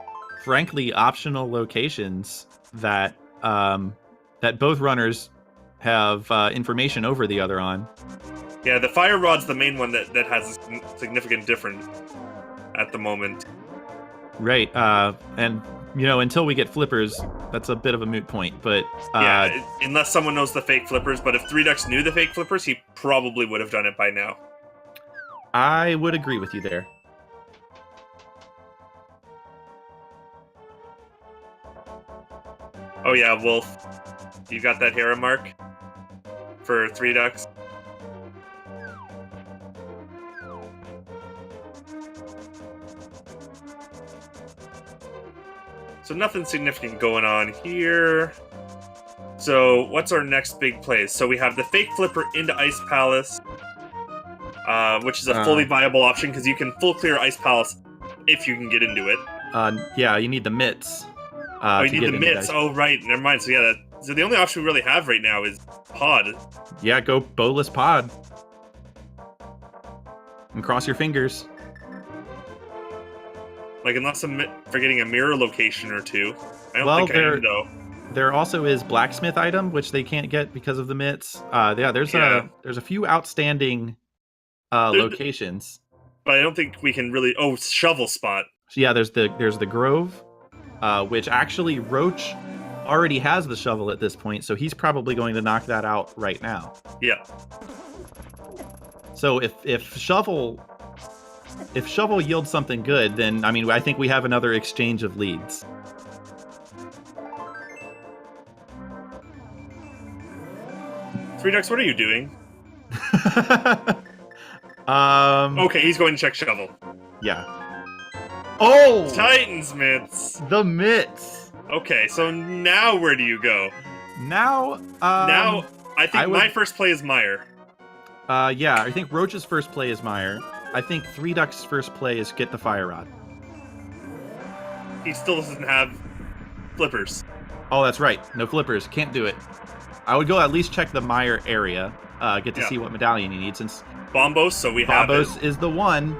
frankly, optional locations that that both runners have information over the other on. Yeah, the Fire Rod's the main one that has a significant difference at the moment. Right, and you know, until we get flippers, that's a bit of a moot point. But Yeah, unless someone knows the fake flippers. But if ThreeDucks knew the fake flippers, he probably would have done it by now. I would agree with you there. Oh yeah, Wolf. You got that hero mark for ThreeDucks? So nothing significant going on here. So what's our next big play? So we have the fake flipper into Ice Palace, which is a fully viable option because you can full clear Ice Palace if you can get into it. Yeah, you need the mitts. Oh, you need the mitts. Oh, right. Never mind. So yeah, so the only option we really have right now is pod. Yeah, go bowless pod. And cross your fingers. Like, unless I'm forgetting a mirror location or two. I don't think I am, though. There also is blacksmith item, which they can't get because of the mitts. Yeah, there's a few outstanding locations. But I don't think we can really... Oh, shovel spot. So yeah, there's the grove, which actually Roach already has the shovel at this point, so he's probably going to knock that out right now. Yeah. So if shovel yields something good, then I mean I think we have another exchange of leads. ThreeDucks, what are you doing? Okay, he's going to check shovel. Yeah. Oh! Titans mitts! The mitts! Okay, so now where do you go? Now, now, I think my first play is Meyer. Yeah, I think Roach's first play is Meyer. I think ThreeDucks' first play is get the fire rod. He still doesn't have flippers. Oh, that's right. No flippers. Can't do it. I would go at least check the Meyer area, get to see what medallion you need, since Bombos, so we have Bombos is the one.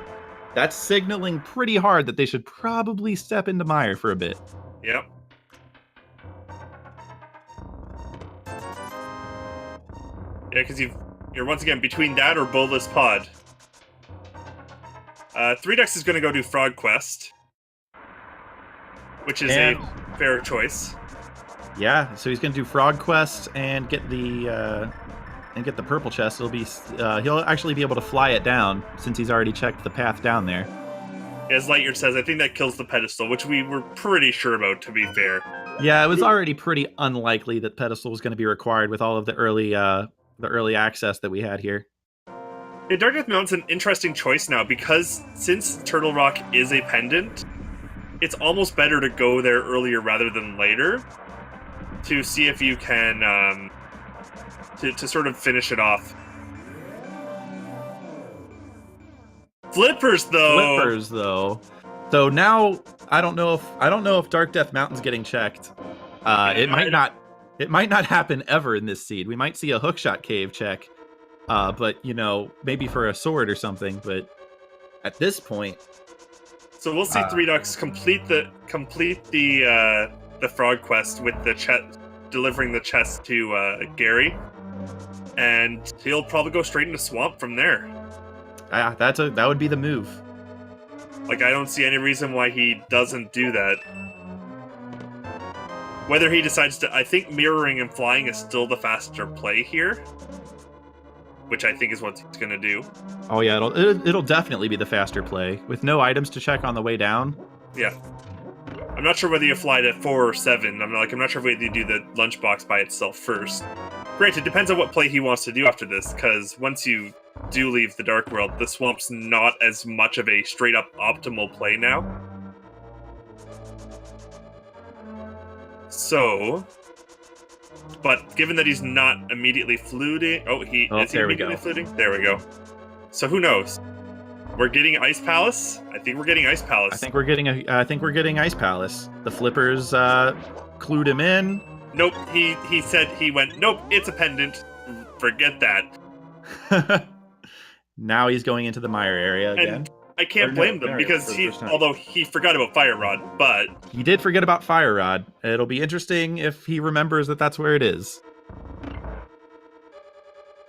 That's signaling pretty hard that they should probably step into Meyer for a bit. Yep. Yeah, because you're once again between that or Bowless Pod. ThreeDucks is going to go do Frog Quest, which is a fair choice. Yeah, so he's going to do Frog Quest and get the purple chest. It'll be he'll actually be able to fly it down since he's already checked the path down there. As Lightyear says, I think that kills the pedestal, which we were pretty sure about, to be fair. Yeah, it was already pretty unlikely that pedestal was going to be required with all of the early access that we had here. Yeah, Dark Death Mountain's an interesting choice now, because since Turtle Rock is a pendant, it's almost better to go there earlier rather than later to see if you can to sort of finish it off. Flippers though. So now I don't know if Dark Death Mountain's getting checked. It might not happen ever in this seed. We might see a hookshot cave check. But you know, maybe for a sword or something, but at this point. So we'll see ThreeDucks complete the frog quest with the chest, delivering the chest to Gary. And he'll probably go straight into Swamp from there. That would be the move. Like, I don't see any reason why he doesn't do that. Whether he decides to... I think mirroring and flying is still the faster play here. Which I think is what he's going to do. Oh yeah, it'll definitely be the faster play. With no items to check on the way down. Yeah. I'm not sure whether you fly to 4 or 7. I'm not sure whether you do the lunchbox by itself first. Granted, it depends on what play he wants to do after this, because once you do leave the Dark World, the Swamp's not as much of a straight-up optimal play now. So... But given that he's not immediately fluting... is he immediately fluting? There we go. So who knows? We're getting Ice Palace? I think we're getting Ice Palace. I think we're getting Ice Palace. The flippers clued him in. Nope, he said he went, nope, it's a pendant. Forget that. Now he's going into the Meyer area again. And I can't blame them, because although he forgot about Fire Rod, but... He did forget about Fire Rod. It'll be interesting if he remembers that that's where it is.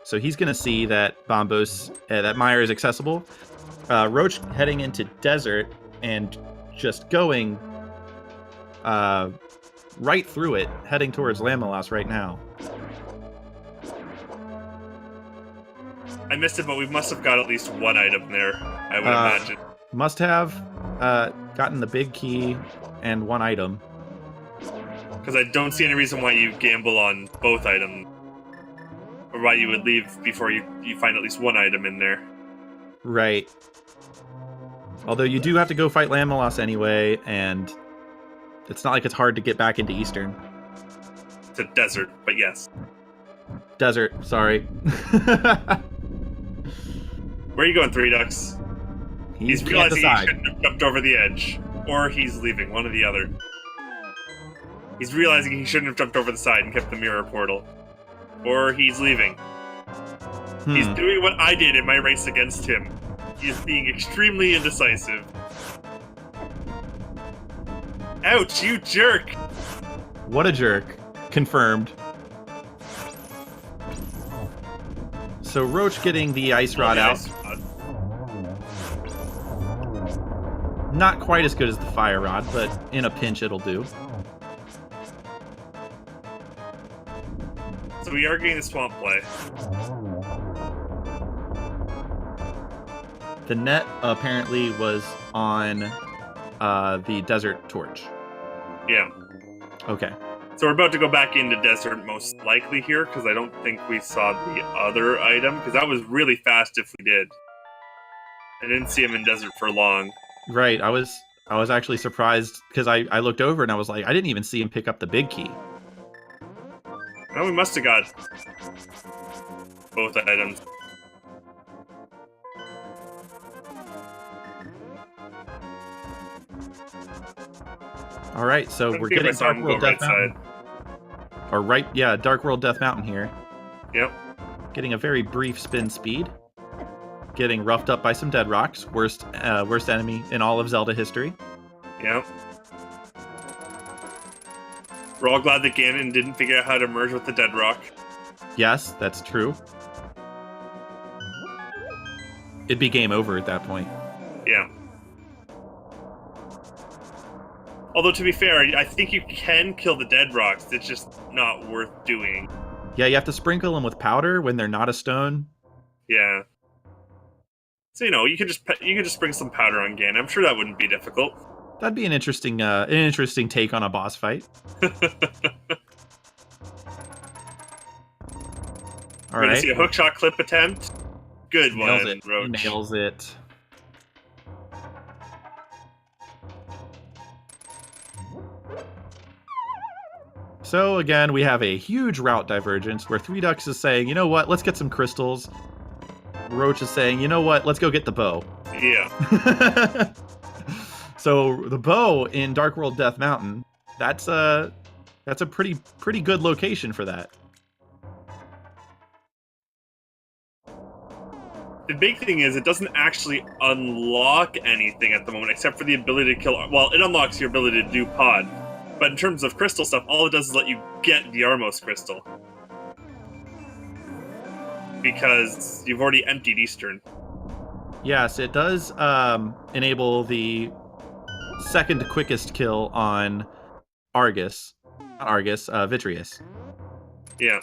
So he's going to see that that Meyer is accessible. Roach heading into Desert and just going right through it, heading towards Lamelas right now. I missed it, but we must have got at least one item there, I would imagine. Must have gotten the big key and one item. Because I don't see any reason why you gamble on both items. Or why you would leave before you find at least one item in there. Right. Although you do have to go fight Lamelas anyway, and it's not like it's hard to get back into Eastern. It's a desert, but yes. Desert, sorry. Where are you going, ThreeDucks? He's realizing he shouldn't have jumped over the edge. Or he's leaving, one or the other. He's realizing he shouldn't have jumped over the side and kept the mirror portal. Or he's leaving. He's doing what I did in my race against him. He is being extremely indecisive. Ouch, you jerk! What a jerk. Confirmed. So Roach getting the ice rod out. Not quite as good as the fire rod, but in a pinch it'll do. So we are getting the swamp play. The net apparently was on the desert torch. Yeah. Okay. So we're about to go back into desert most likely here, because I don't think we saw the other item, because that was really fast if we did. I didn't see him in desert for long. Right, I was actually surprised, because I looked over and I was like, I didn't even see him pick up the big key. Well, we must have got both items. Alright, so we're getting Dark World Death Mountain. Or right, yeah, Dark World Death Mountain here. Yep. Getting a very brief spin speed. Getting roughed up by some dead rocks. Worst enemy in all of Zelda history. Yep. We're all glad that Ganon didn't figure out how to merge with the dead rock. Yes, that's true. It'd be game over at that point. Yeah. Although, to be fair, I think you can kill the dead rocks. It's just not worth doing. Yeah, you have to sprinkle them with powder when they're not a stone. Yeah. So, you could just sprinkle some powder on Ganon. I'm sure that wouldn't be difficult. That'd be an interesting take on a boss fight. All right. See a hookshot clip attempt. Good one, Roach. Nails it. So again, we have a huge route divergence where ThreeDucks is saying, you know what, let's get some crystals. Roach is saying, you know what, let's go get the bow. Yeah. So the bow in Dark World Death Mountain, that's a pretty good location for that. The big thing is it doesn't actually unlock anything at the moment, except for the ability to kill... Well, it unlocks your ability to do pod. But in terms of crystal stuff, all it does is let you get the Armos crystal. Because you've already emptied Eastern. Yes, it does enable the second quickest kill on Argus. Not Argus, Vitreous. Yeah.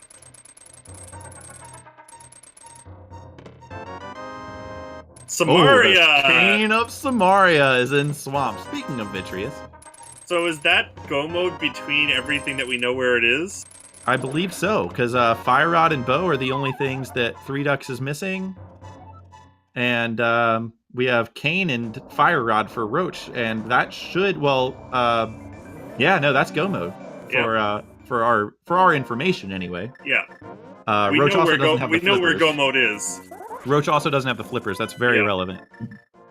Samaria! Oh, the Cane of Samaria is in Swamp. Speaking of Vitreous. So is that go mode between everything that we know where it is? I believe so, because Fire Rod and Bow are the only things that ThreeDucks is missing. And we have Cane and Fire Rod for Roach, and that should, yeah, no, that's go mode for our information anyway. Yeah. Roach also doesn't have the flippers. We know where go mode is. Roach also doesn't have the flippers. That's very relevant.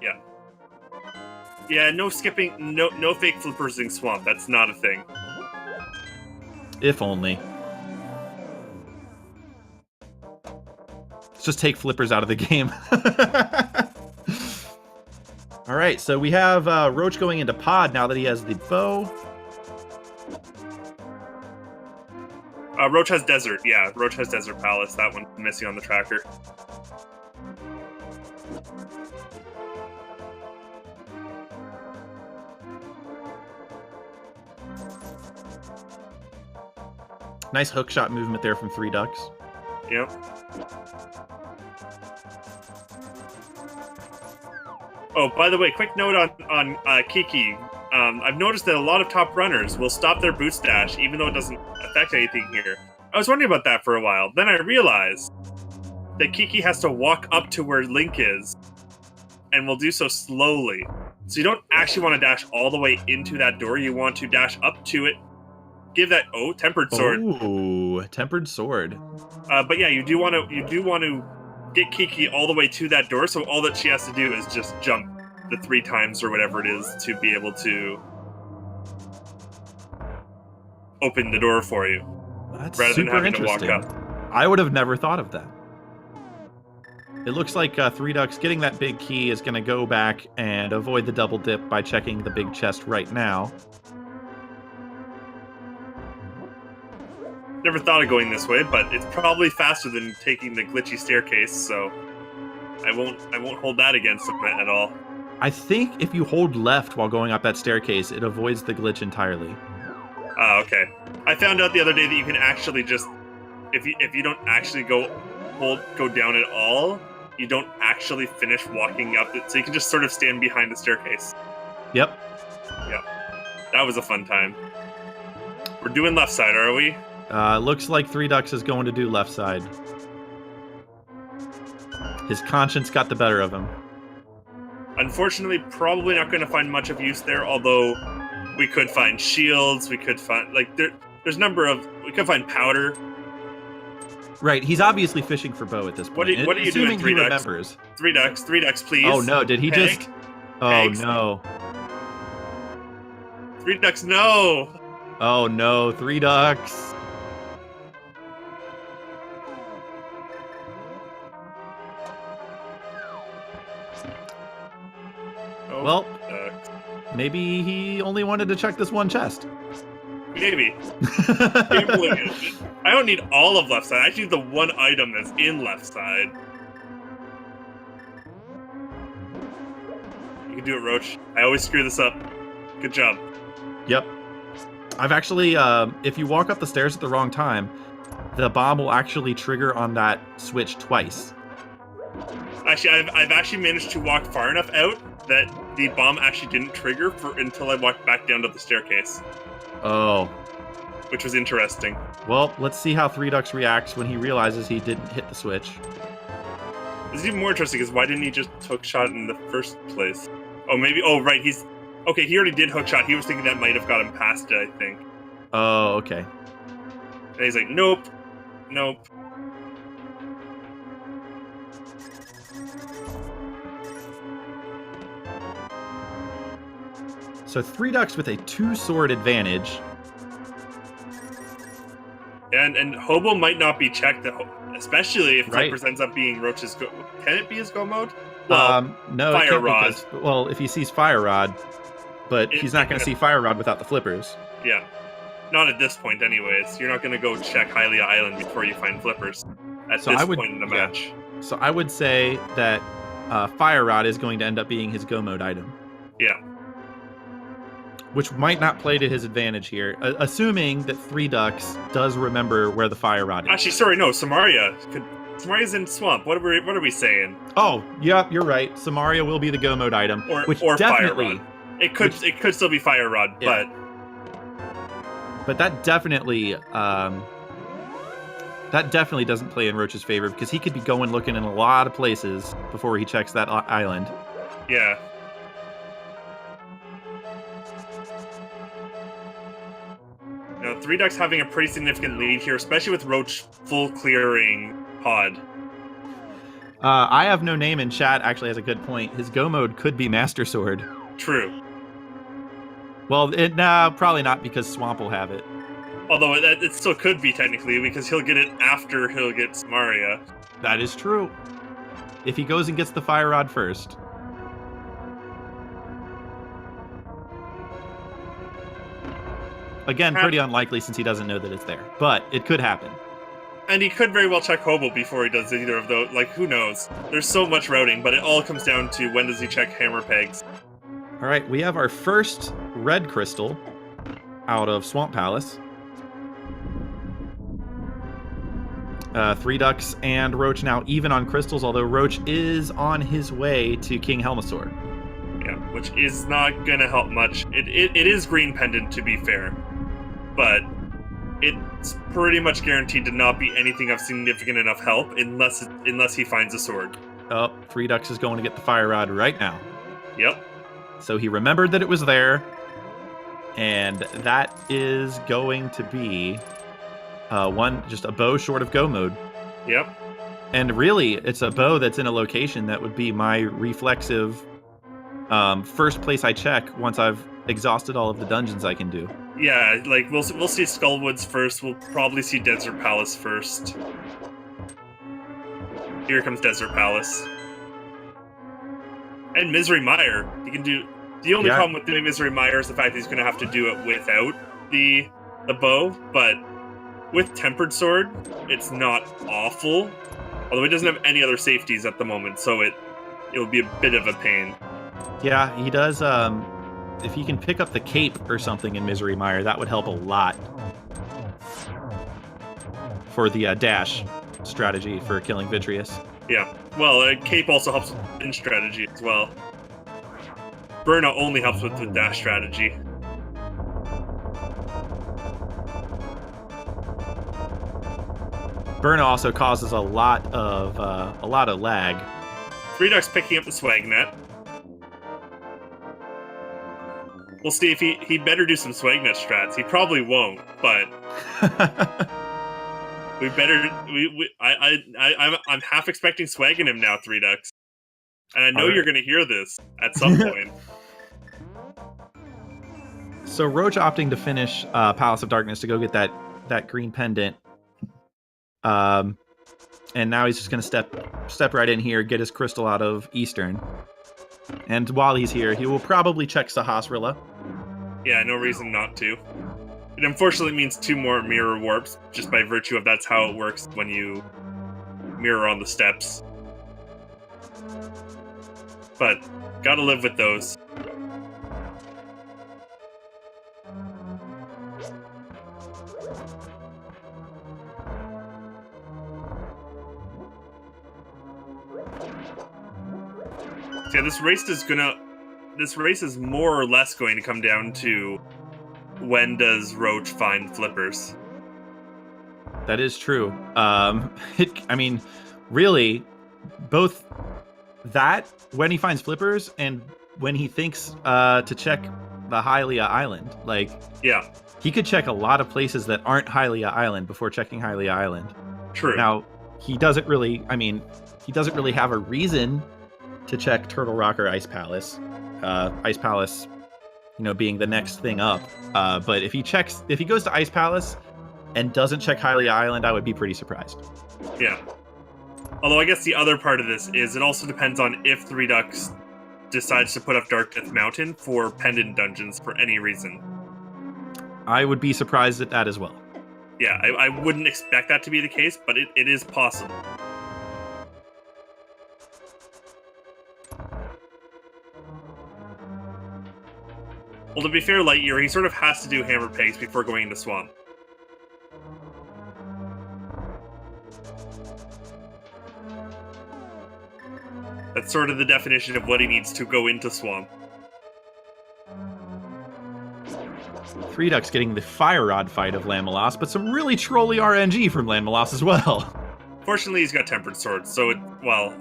Yeah. Yeah, no skipping, no fake flippers in Swamp. That's not a thing. If only. Let's just take flippers out of the game. All right, so we have Roach going into pod now that he has the bow. Roach has Desert. Yeah, Roach has Desert Palace. That one's missing on the tracker. Nice hookshot movement there from ThreeDucks. Yep. Oh, by the way, quick note on Kiki. I've noticed that a lot of top runners will stop their boost dash, even though it doesn't affect anything here. I was wondering about that for a while. Then I realized that Kiki has to walk up to where Link is, and will do so slowly. So you don't actually want to dash all the way into that door. You want to dash up to it, give that tempered sword. Ooh, tempered sword. But yeah, you do want to get Kiki all the way to that door. So all that she has to do is just jump the 3 times or whatever it is to be able to open the door for you. That's rather than super having to walk interesting. up. I would have never thought of that. It looks like ThreeDucks getting that big key is going to go back and avoid the double dip by checking the big chest right now. Never thought of going this way, but it's probably faster than taking the glitchy staircase, so I won't hold that against him at all. I think if you hold left while going up that staircase, it avoids the glitch entirely. Okay. I found out the other day that you can actually just, if you don't actually go down at all, you don't actually finish walking up it, so you can just sort of stand behind the staircase. Yep. Yep. That was a fun time. We're doing left side, are we? Looks like ThreeDucks is going to do left side. His conscience got the better of him. Unfortunately, probably not going to find much of use there, although we could find shields, we could find, there's a number of, we could find powder. Right, he's obviously fishing for Bo at this point. What are you doing, assuming he remembers. ThreeDucks, please. Oh no, did he just... Oh Pegs. no. ThreeDucks, no! Oh no, ThreeDucks. Oh, Well, maybe he only wanted to check this one chest. maybe. I don't need all of left side. I just need the one item that's in left side. You can do it, Roach. I always screw this up. Good job. Yep. I've actually, if you walk up the stairs at the wrong time, the bomb will actually trigger on that switch twice. Actually, I've actually managed to walk far enough out that the bomb actually didn't trigger until I walked back down to the staircase. Oh. Which was interesting. Well, let's see how ThreeDucks reacts when he realizes he didn't hit the switch. This is even more interesting because why didn't he just hook shot in the first place? Oh, maybe. Oh, right. Okay, he already did hook shot. He was thinking that might have got him past it, I think. Oh, okay. And he's like, nope. Nope. So ThreeDucks with a 2-sword advantage. And Hobo might not be checked, especially if Right. Flippers ends up being Roach's go. Can it be his go mode? Well, No, Fire it can't Rod. because, well, if he sees Fire Rod, but he's not going to see Fire Rod without the flippers. yeah. Not at this point, anyways. You're not going to go check Hylia Island before you find Flippers at this point in the match. So I would say that Fire Rod is going to end up being his go mode item. Yeah. Which might not play to his advantage here, assuming that ThreeDucks does remember where the Fire Rod is. Actually, sorry, no. Samaria's in Swamp. What are we saying? Oh, yeah, you're right. Samaria will be the go mode item, which or definitely Fire Rod. It could still be Fire Rod, Yeah. But that definitely doesn't play in Roach's favor because he could be going looking in a lot of places before he checks that island. yeah. Now, ThreeDucks having a pretty significant lead here, especially with Roach full clearing pod. I have no name in chat actually has a good point. His go mode could be Master Sword. True. Well, probably not because Swamp will have it. Although it still could be technically because he'll get it after he'll get Samaria. That is true. If he goes and gets the Fire Rod first. Again, pretty unlikely since he doesn't know that it's there. But it could happen. And he could very well check Hobo before he does either of those. Like, who knows? There's so much routing, but it all comes down to when does he check Hammer Pegs. All right, we have our first red crystal. out of Swamp Palace. ThreeDucks and Roach now even on crystals, although Roach is on his way to King Helmasaur. Yeah, which is not gonna help much. It is green pendant, to be fair, but it's pretty much guaranteed to not be anything of significant enough help unless he finds a sword. Oh, ThreeDucks is going to get the fire rod right now. Yep. So he remembered that it was there, and that is going to be just a bow short of go mode. Yep. And really, it's a bow that's in a location that would be my reflexive first place I check once I've exhausted all of the dungeons I can do. Yeah, like we'll see Skullwoods first. We'll probably see Desert Palace first. Here comes Desert Palace. And Misery Mire. He can do. The only problem with doing Misery Mire is the fact that he's going to have to do it without the bow, but with Tempered Sword, it's not awful. Although it doesn't have any other safeties at the moment, so it'll be a bit of a pain. Yeah, he does. If he can pick up the cape or something in Misery Mire, that would help a lot for the dash strategy for killing Vitreous. Yeah, well, cape also helps in strategy as well. Burnout only helps with the dash strategy. Burnout also causes a lot of lag. ThreeDucks picking up the swag net. We'll see if he better do some swag net strats. He probably won't, but we better. I'm half expecting swag in him now, ThreeDucks, and I know you're going to hear this at some point. So Roach opting to finish Palace of Darkness to go get that green pendant. And now he's just going to step right in here, get his crystal out of Eastern. And while he's here, he will probably check Sahasrahla. Yeah, no reason not to. It unfortunately means 2 more mirror warps, just by virtue of that's how it works when you mirror on the steps. But, gotta live with those. Yeah, this race is more or less going to come down to when does Roach find flippers. That is true. Really, both that when he finds flippers and when he thinks to check the Hylia Island. Yeah, he could check a lot of places that aren't Hylia Island before checking Hylia Island. True. Now, he doesn't really have a reason to check Turtle Rock or Ice Palace. Ice Palace, being the next thing up. But if he goes to Ice Palace and doesn't check Hylia Island, I would be pretty surprised. Yeah. Although I guess the other part of this is it also depends on if ThreeDucks decides to put up Dark Death Mountain for pendant dungeons for any reason. I would be surprised at that as well. Yeah, I wouldn't expect that to be the case, but it is possible. Well, to be fair, Lightyear, he sort of has to do Hammer Pegs before going into Swamp. That's sort of the definition of what he needs to go into Swamp. ThreeDucks getting the Fire Rod fight of Landmalas, but some really trolly RNG from Landmalas as well. Fortunately, he's got Tempered Sword, so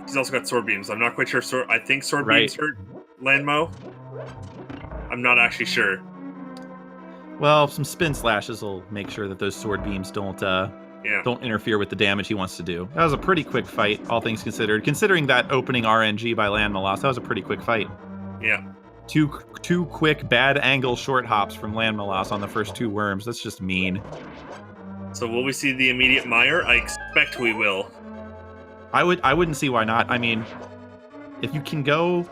he's also got Sword Beams. I'm not quite sure. I think Sword Beams hurt Landmo. I'm not actually sure. Well, some Spin Slashes will make sure that those Sword Beams don't interfere with the damage he wants to do. That was a pretty quick fight, all things considered. Considering that opening RNG by Landmalas, that was a pretty quick fight. Yeah. Two quick bad angle short hops from Landmalas on the first 2 worms. That's just mean. So will we see the immediate Mire? I expect we will. I wouldn't see why not. I mean, if you can go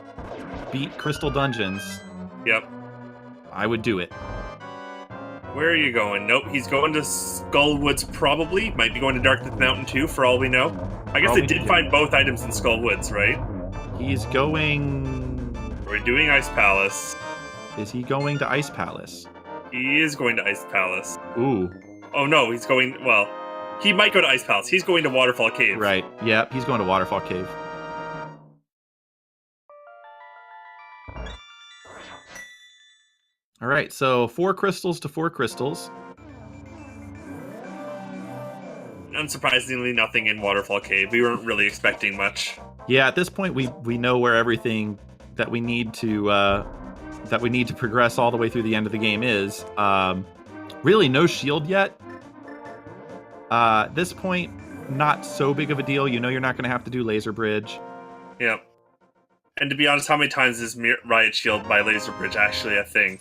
beat Crystal Dungeons, yep, I would do it. Where are you going? Nope, he's going to Skullwoods probably. Might be going to Dark Death Mountain too, for all we know. I guess they did find both items in Skullwoods, right? He's going... We're doing Ice Palace. Is he going to Ice Palace? He is going to Ice Palace. Ooh. Oh no, he's going... Well, he might go to Ice Palace. He's going to Waterfall Cave. Right. Yep, he's going to Waterfall Cave. All right, so 4 crystals to 4 crystals. Unsurprisingly, nothing in Waterfall Cave. We weren't really expecting much. Yeah, at this point, we know where everything that we need to progress all the way through the end of the game is. Really, no shield yet. At this point, not so big of a deal. You know you're not going to have to do Laser Bridge. Yep. And to be honest, how many times is Riot Shield by Laser Bridge actually a thing?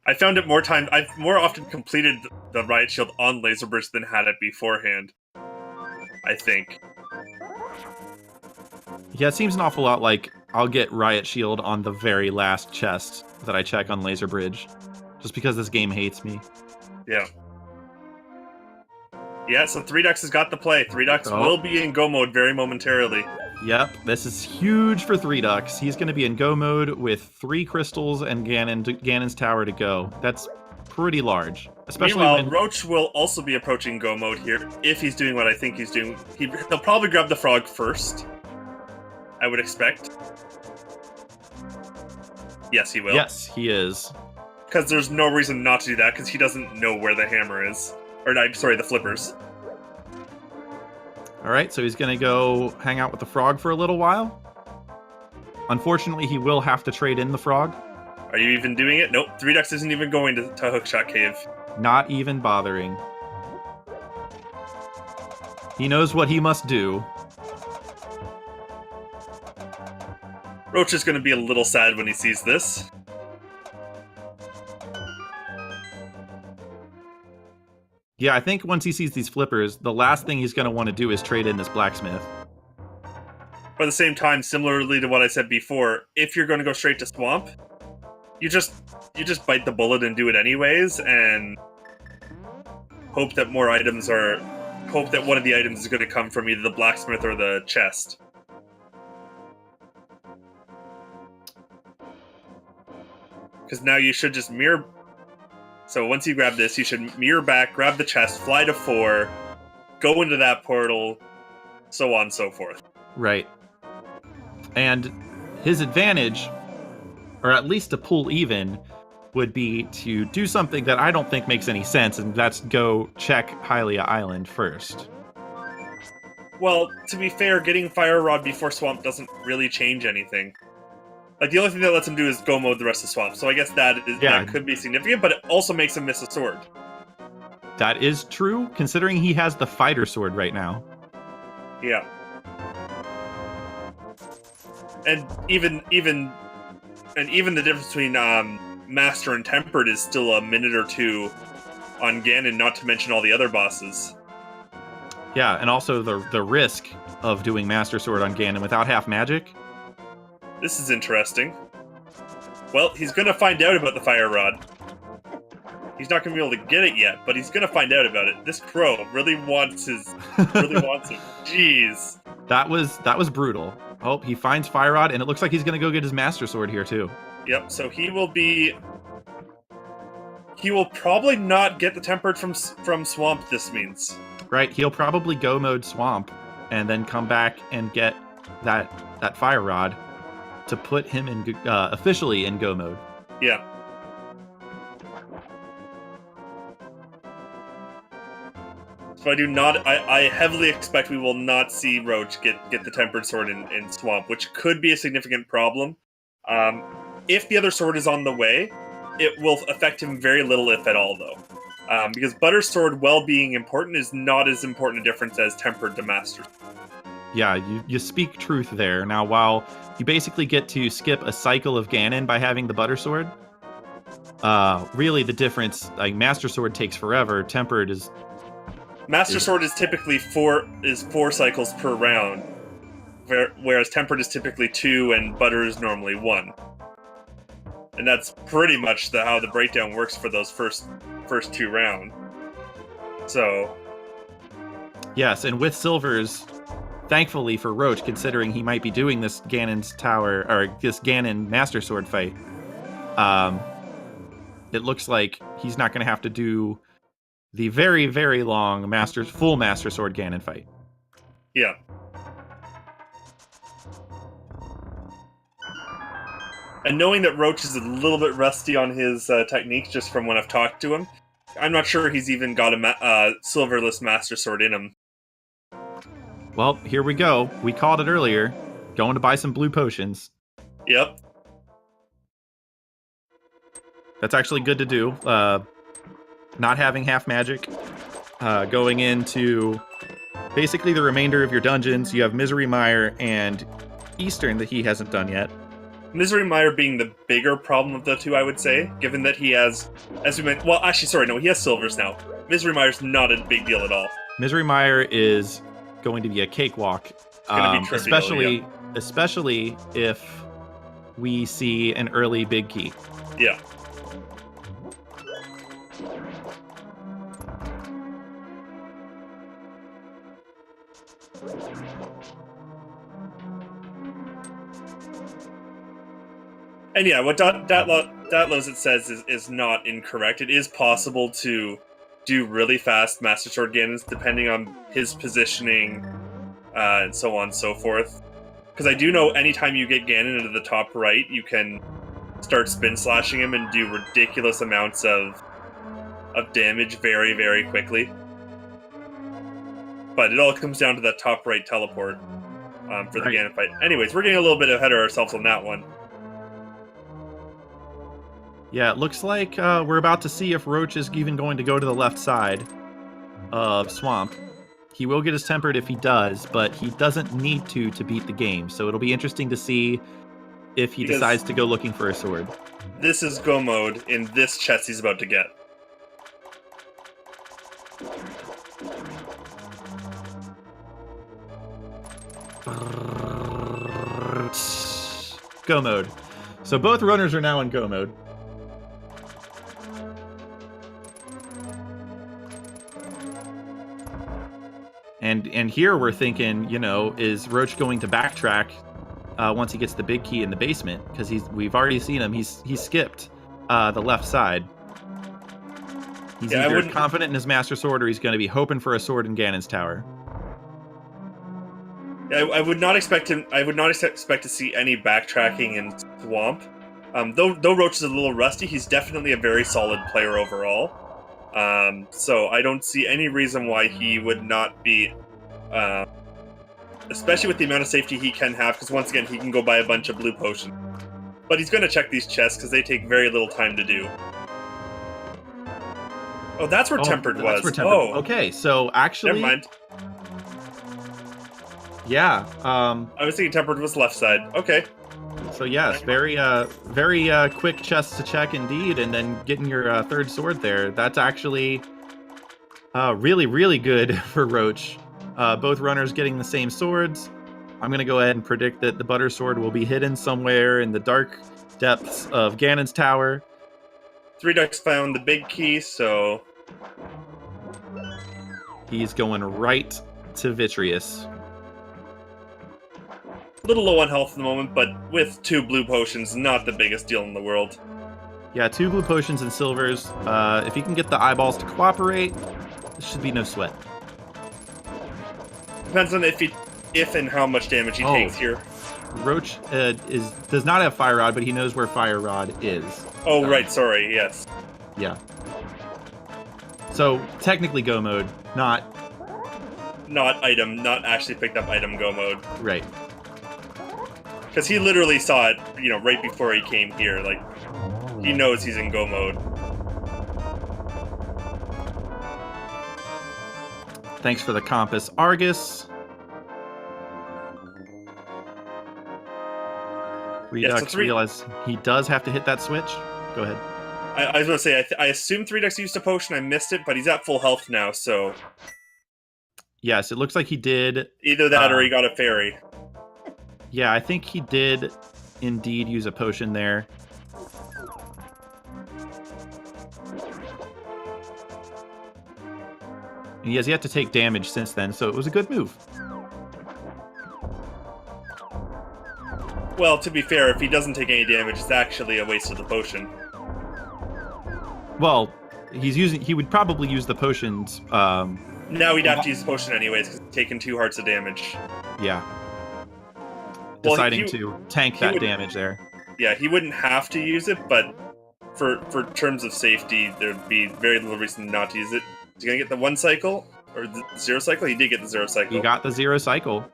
I found it more time. I've more often completed the Riot Shield on Laser Bridge than had it beforehand. I think. Yeah, it seems an awful lot like I'll get Riot Shield on the very last chest that I check on Laser Bridge, just because this game hates me. Yeah. Yeah, so ThreeDucks has got the play. ThreeDucks will be in Go mode very momentarily. Yep, this is huge for ThreeDucks. He's going to be in Go mode with 3 crystals and Ganon's Tower to go. That's pretty large. Especially Meanwhile, when... Roach will also be approaching Go mode here, if he's doing what I think he's doing. He'll probably grab the frog first, I would expect. Yes, he will. Yes, he is. Because there's no reason not to do that, because he doesn't know where the hammer is. Or, I'm sorry, the flippers. Alright, so he's going to go hang out with the frog for a little while. Unfortunately, he will have to trade in the frog. Are you even doing it? Nope, ThreeDucks isn't even going to Hookshot Cave. Not even bothering. He knows what he must do. Roach is going to be a little sad when he sees this. Yeah, I think once he sees these flippers, the last thing he's going to want to do is trade in this blacksmith. But at the same time, similarly to what I said before, if you're going to go straight to Swamp, you just bite the bullet and do it anyways, and hope that one of the items is going to come from either the blacksmith or the chest. Because now you should just mirror... So once you grab this, you should mirror back, grab the chest, fly to 4, go into that portal, so on and so forth. Right. And his advantage, or at least to pull even, would be to do something that I don't think makes any sense, and that's go check Hylia Island first. Well, to be fair, getting Fire Rod before Swamp doesn't really change anything. Like, the only thing that lets him do is go mode the rest of Swamp, so I guess that could be significant, but it also makes him miss a sword. That is true, considering he has the fighter sword right now. Yeah. And even the difference between Master and Tempered is still a minute or 2 on Ganon, not to mention all the other bosses. Yeah, and also the risk of doing Master Sword on Ganon without half magic. This is interesting. Well, he's gonna find out about the Fire Rod. He's not gonna be able to get it yet, but he's gonna find out about it. This crow really wants him. Jeez. That was brutal. Oh, he finds Fire Rod, and it looks like he's gonna go get his Master Sword here too. Yep. So he will probably not get the Tempered from Swamp. This means. Right. He'll probably go mode Swamp, and then come back and get that Fire Rod to put him in officially in go mode. Yeah. So I heavily expect we will not see Roach get the Tempered Sword in Swamp, which could be a significant problem. If the other sword is on the way, it will affect him very little, if at all, though. Because Butter Sword, while being important, is not as important a difference as Tempered to Master. Yeah, you speak truth there. Now, while you basically get to skip a cycle of Ganon by having the Butter Sword, really the difference, like Master Sword takes forever, Tempered is... Master Sword is typically 4 cycles per round, whereas Tempered is typically 2 and Butter is normally 1. And that's pretty much how the breakdown works for those first 2 rounds. So... Yes, and with Silvers... Thankfully for Roach, considering he might be doing this Ganon's Tower, or this Ganon Master Sword fight, it looks like he's not going to have to do the very, very long full Master Sword Ganon fight. Yeah. And knowing that Roach is a little bit rusty on his techniques just from when I've talked to him, I'm not sure he's even got a silverless Master Sword in him. Well, here we go. We called it earlier. Going to buy some blue potions. Yep. That's actually good to do. Not having half magic. Going into basically the remainder of your dungeons. You have Misery Mire and Eastern that he hasn't done yet. Misery Mire being the bigger problem of the two, I would say, given that he has, as we mentioned, well, actually, sorry, no, he has silvers now. Misery Mire's not a big deal at all. Misery Mire is going to be a cakewalk, trivial, especially if we see an early big key. Yeah. And yeah, what Datlows it says is not incorrect. It is possible to do really fast Master Sword Ganons depending on his positioning and so on and so forth. Because I do know anytime you get Ganon into the top right, you can start spin slashing him and do ridiculous amounts of damage very, very quickly. But it all comes down to that top right teleport for the Ganon fight. Anyways, we're getting a little bit ahead of ourselves on that one. Yeah, it looks like we're about to see if Roach is even going to go to the left side of Swamp. He will get his tempered if he does, but he doesn't need to beat the game. So it'll be interesting to see if he decides to go looking for a sword. This is Go mode in this chest he's about to get. Go mode. So both runners are now in Go mode. And here we're thinking, you know, is Roach going to backtrack once he gets the big key in the basement? Because we've already seen him. He's skipped the left side. He's either confident in his Master Sword or he's going to be hoping for a sword in Ganon's Tower. I would not expect him. I would not expect to see any backtracking in Swamp. Though Roach is a little rusty, he's definitely a very solid player overall. So I don't see any reason why he would not be, especially with the amount of safety he can have, because once again, he can go buy a bunch of blue potions. But he's going to check these chests, because they take very little time to do. Oh, that's where Tempered was. Oh, okay, so actually... Never mind. Yeah. I was thinking Tempered was left side. Okay. So yes, very quick chest to check indeed, and then getting your third sword there. That's actually really, really good for Roach. Both runners getting the same swords. I'm going to go ahead and predict that the Butter Sword will be hidden somewhere in the dark depths of Ganon's Tower. ThreeDucks found the big key, so... He's going right to Vitreous. A little low on health at the moment, but with 2 blue potions, not the biggest deal in the world. Yeah, 2 blue potions and silvers. If he can get the eyeballs to cooperate, this should be no sweat. Depends on if and how much damage he takes here. Roach does not have Fire Rod, but he knows where Fire Rod is. Oh, right, sorry, yes. Yeah. So, technically Go mode, not actually picked up item Go mode. Right. Because he literally saw it, you know, right before he came here. Like, he knows he's in Go mode. Thanks for the compass, Argus. ThreeDucks realize he does have to hit that switch. Go ahead. I was going to say, I assume ThreeDucks used a potion. I missed it, but he's at full health now, so... Yes, it looks like he did. Either that or he got a fairy. Yeah, I think he did indeed use a potion there. And he has yet to take damage since then, so it was a good move. Well, to be fair, if he doesn't take any damage, it's actually a waste of the potion. Well, he would probably use the potions. Now he'd have to use the potion anyways, because he's taken 2 hearts of damage. Yeah. Well, Deciding to tank that damage there. Yeah, he wouldn't have to use it, but for terms of safety, there'd be very little reason not to use it. Is he gonna get the 1 cycle? Or the 0 cycle? He did get the 0 cycle. He got the 0 cycle.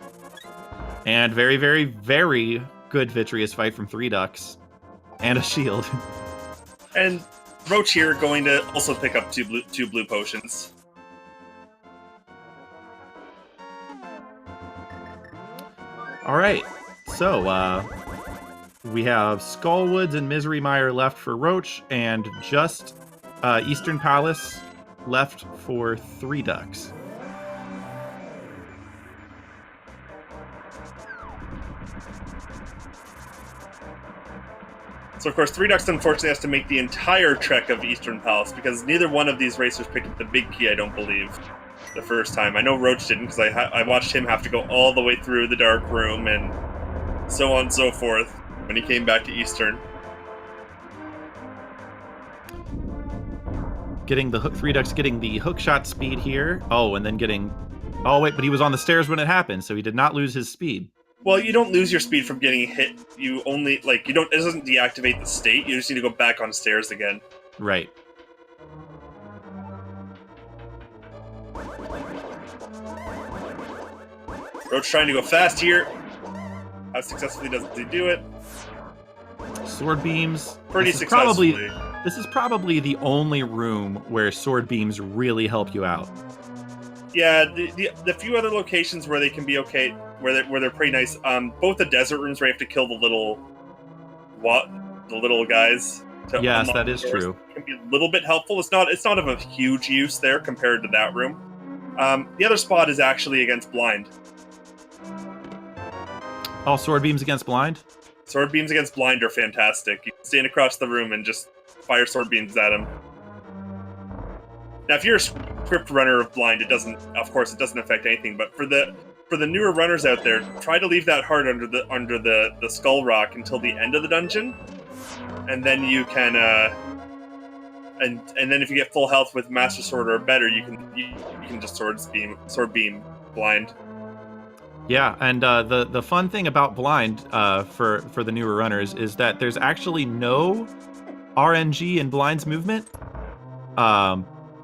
And very, very, very good Vitreous fight from ThreeDucks. And a shield. And Roach here going to also pick up two blue potions. Alright, so we have Skullwoods and Misery Mire left for Roach, and just Eastern Palace left for ThreeDucks. So of course, ThreeDucks unfortunately has to make the entire trek of Eastern Palace because neither one of these racers picked up the big key, I don't believe, the first time. I know Roach didn't because I watched him have to go all the way through the dark room and so on and so forth when he came back to Eastern. Getting the ThreeDucks getting the hookshot speed here. Oh, and then getting... Oh, wait, but he was on the stairs when it happened, so he did not lose his speed. Well, you don't lose your speed from getting hit. You only, like, it doesn't deactivate the state. You just need to go back on stairs again. Right. Roach trying to go fast here. How successfully does he do it? Sword beams. Pretty successfully. This is probably the only room where sword beams really help you out. Yeah, the few other locations where they can be okay, where they're pretty nice. Both the desert rooms where you have to kill the little guys. Yes, that is true. Can be a little bit helpful. It's not of a huge use there compared to that room. The other spot is actually against blind. Oh, sword beams against blind? Sword beams against blind are fantastic. You can stand across the room and just fire sword beams at him. Now, if you're a script runner of blind, it doesn't affect anything. But for the newer runners out there, try to leave that heart under the skull rock until the end of the dungeon, and then you can and then if you get full health with Master Sword or better, you can just sword beam blind. Yeah, and the fun thing about blind for the newer runners is that there's actually no RNG in blind's movement.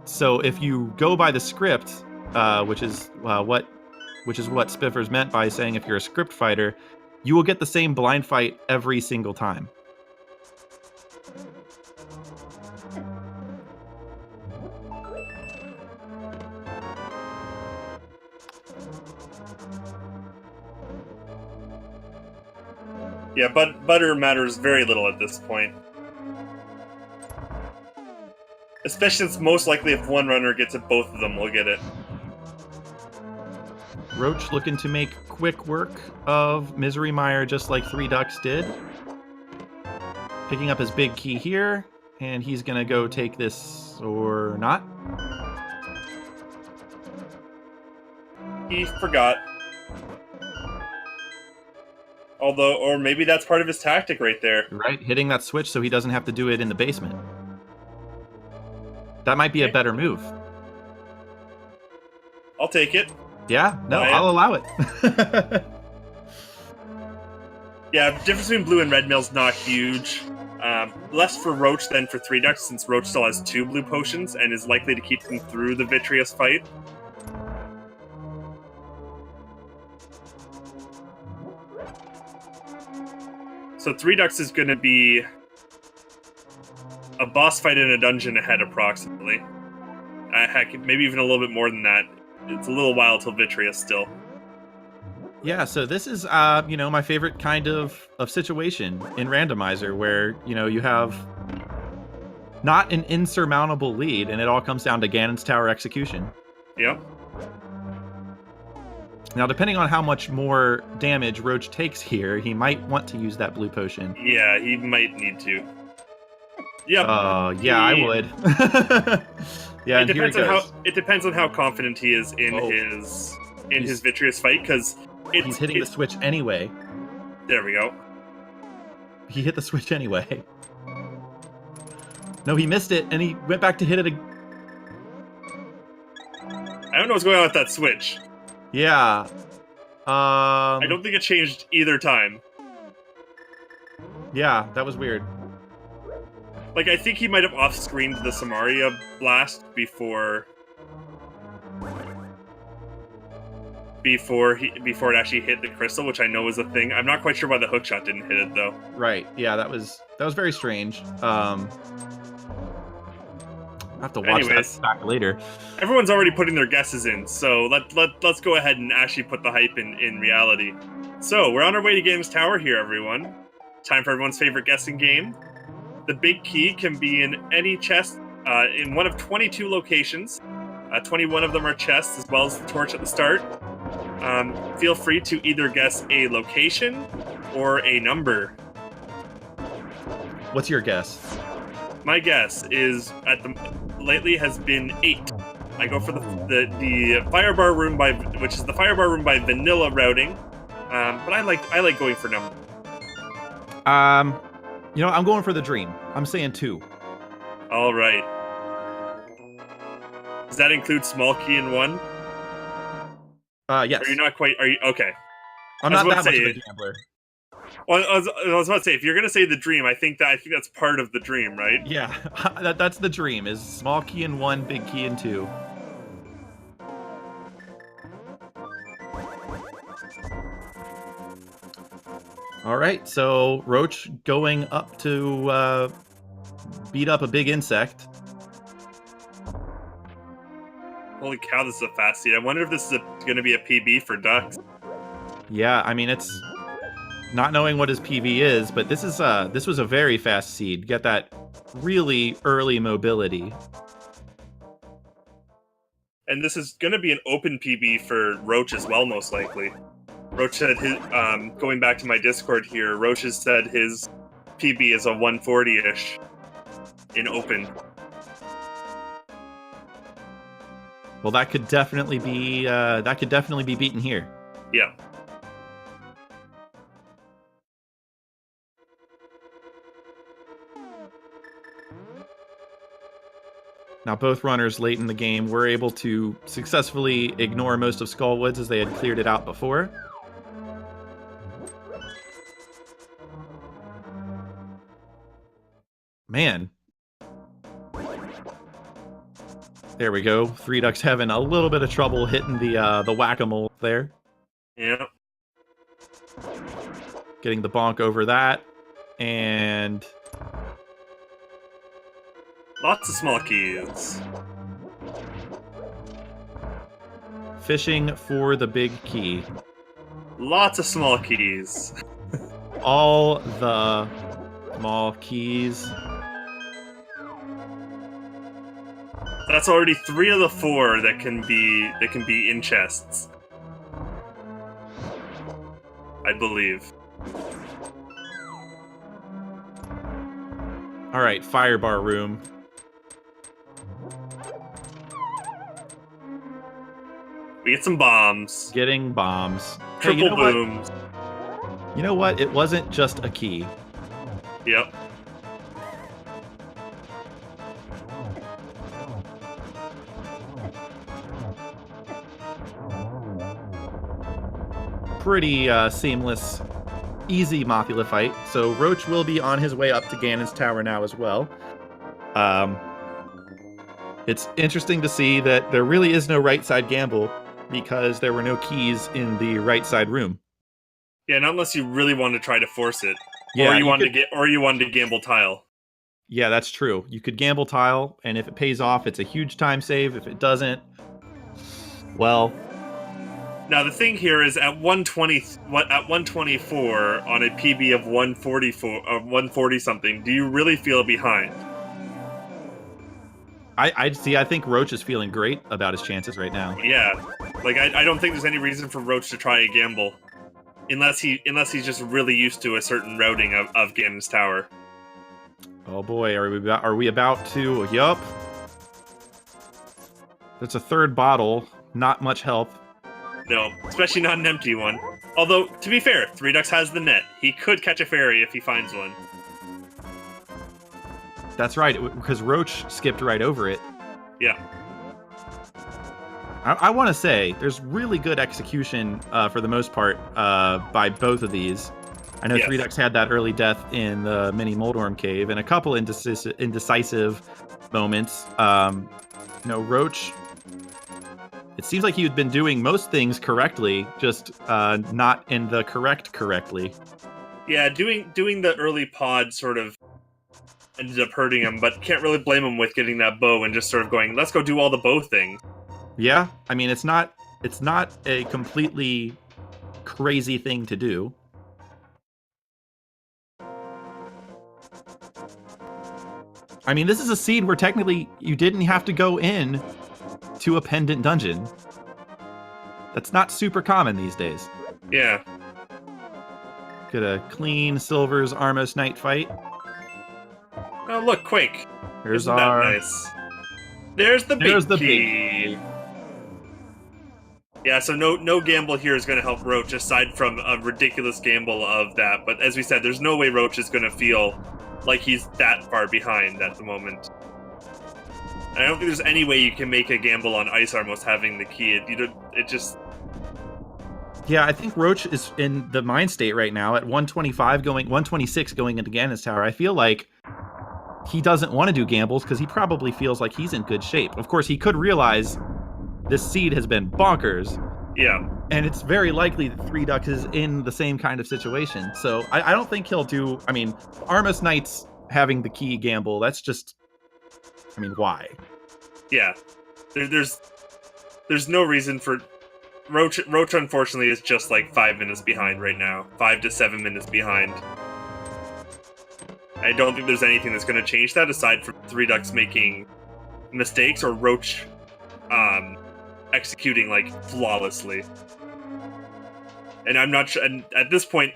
So if you go by the script, which is what Spiffers meant by saying if you're a script fighter, you will get the same blind fight every single time. Yeah, but butter matters very little at this point. Especially since most likely if one runner gets it, both of them will get it. Roach looking to make quick work of Misery Mire just like ThreeDucks did. Picking up his big key here, and he's gonna go take this or not. He forgot. Although, or maybe that's part of his tactic right there. Right, hitting that switch so he doesn't have to do it in the basement. That might be a better move. I'll take it. Yeah, no, I'll allow it. Yeah, the difference between blue and red mail's not huge. Less for Roach than for ThreeDucks, since Roach still has 2 blue potions and is likely to keep him through the Vitreous fight. So ThreeDucks is going to be a boss fight in a dungeon ahead, approximately. Heck, maybe even a little bit more than that. It's a little while till Vitreous still. Yeah, so this is, my favorite kind of situation in Randomizer, where, you have not an insurmountable lead, and it all comes down to Ganon's Tower execution. Yep. Now, depending on how much more damage Roach takes here, he might want to use that blue potion. Yeah, he might need to. Yep. Yeah, I would. Yeah, it depends on how confident he is in his Vitreous fight, because he's hitting the switch anyway. There we go. He hit the switch anyway. No, he missed it, and he went back to hit it again. I don't know what's going on with that switch. Yeah. I don't think it changed either time. Yeah, that was weird. Like, I think he might have off-screened the Samaria blast before it actually hit the crystal, which I know was a thing. I'm not quite sure why the hookshot didn't hit it though. Right. Yeah, that was very strange. I'll have to watch that back later. Everyone's already putting their guesses in, so let's go ahead and actually put the hype in reality. So, we're on our way to Games Tower here, everyone. Time for everyone's favorite guessing game. The big key can be in any chest in one of 22 locations. 21 of them are chests, as well as the torch at the start. Feel free to either guess a location or a number. What's your guess? My guess is lately has been 8. I go for the firebar room which is the firebar room by vanilla routing. But I like going for number. You know, I'm going for the dream. I'm saying 2. All right. Does that include small key in 1? Yes. Are you not quite? Are you okay? I'm not that much of a gambler. Well, I was about to say, if you're gonna say the dream, I think that's part of the dream, right? Yeah, that's the dream. Is small key in 1, big key in 2. All right, so Roach going up to beat up a big insect. Holy cow, this is a fast seed. I wonder if this is going to be a PB for Ducks. Yeah, I mean, it's not knowing what his PV is, but this was a very fast seed. Get that really early mobility. And this is going to be an open PB for Roach as well, most likely. Roach said his, going back to my Discord here, Roach has said his PB is a 140-ish in open. Well, that could definitely be beaten here. Yeah. Now, both runners late in the game were able to successfully ignore most of Skullwoods as they had cleared it out before. Man. There we go. ThreeDucks having a little bit of trouble hitting the whack-a-mole there. Yeah. Getting the bonk over that. And lots of small keys. Fishing for the big key. Lots of small keys. All the small keys. That's already 3 of the 4 that can be in chests. I believe. All right, firebar room. We get some bombs. Getting bombs. Triple hey, you know booms. What? You know what? It wasn't just a key. Yep. Pretty seamless, easy Mothula fight. So Roach will be on his way up to Ganon's Tower now as well. It's interesting to see that there really is no right side gamble because there were no keys in the right side room. Yeah, not unless you really want to try to force it. Yeah, or you wanted to gamble tile. Yeah, that's true. You could gamble tile, and if it pays off, it's a huge time save. If it doesn't, well. Now the thing here is at 124 on a PB of 144 or 140 something, do you really feel behind? I think Roach is feeling great about his chances right now. Yeah, like I don't think there's any reason for Roach to try a gamble, unless he's just really used to a certain routing of Ganon's Tower. Oh boy, are we about to? Yup. That's a third bottle. Not much help. No, especially not an empty one. Although, to be fair, ThreeDucks has the net. He could catch a fairy if he finds one. That's right, because Roach skipped right over it. Yeah. I want to say there's really good execution for the most part by both of these. I know Yes. ThreeDucks had that early death in the mini Moldorm cave and a couple indecisive moments. Roach, it seems like he had been doing most things correctly, just not in the correctly. Yeah, doing the early pod sort of ended up hurting him, but can't really blame him with getting that bow and just sort of going, let's go do all the bow things. Yeah, I mean, it's not a completely crazy thing to do. I mean, this is a seed where technically you didn't have to go in to a pendant dungeon. That's not super common these days. Yeah. Get a clean Silver's Armos Knight fight. Oh, look, Quake. Here's Isn't that nice? There's the big key. Yeah, so no gamble here is going to help Roach, aside from a ridiculous gamble of that. But as we said, there's no way Roach is going to feel like he's that far behind at the moment. And I don't think there's any way you can make a gamble on Ice Armos having the key. It just... Yeah, I think Roach is in the mind state right now at 126 going into Ganon's Tower. I feel like he doesn't want to do gambles because he probably feels like he's in good shape. Of course, he could realize this seed has been bonkers. Yeah. And it's very likely that ThreeDucks is in the same kind of situation. So I don't think he'll do... I mean, Armos Knights having the key gamble, that's just... I mean, why? Yeah. There's no reason for... Roach, unfortunately, is just like 5 minutes behind right now. 5 to 7 minutes behind. I don't think there's anything that's going to change that aside from ThreeDucks making mistakes or Roach executing like flawlessly. And I'm not sure. And at this point,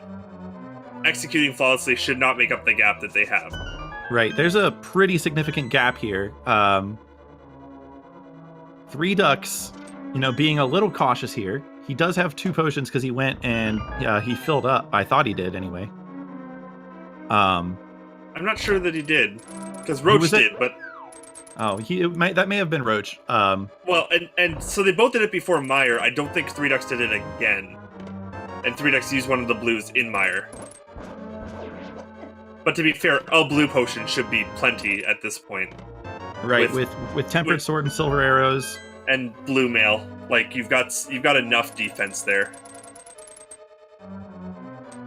executing flawlessly should not make up the gap that they have. Right. There's a pretty significant gap here. ThreeDucks, being a little cautious here. He does have 2 potions because he went and he filled up. I thought he did anyway. I'm not sure that he did, because Roach did, but... Oh, that may have been Roach. Well, and so they both did it before Mire. I don't think ThreeDucks did it again. And ThreeDucks used one of the blues in Mire. But to be fair, a blue potion should be plenty at this point. Right, with Tempered Sword and Silver Arrows. And blue mail. Like, you've got enough defense there.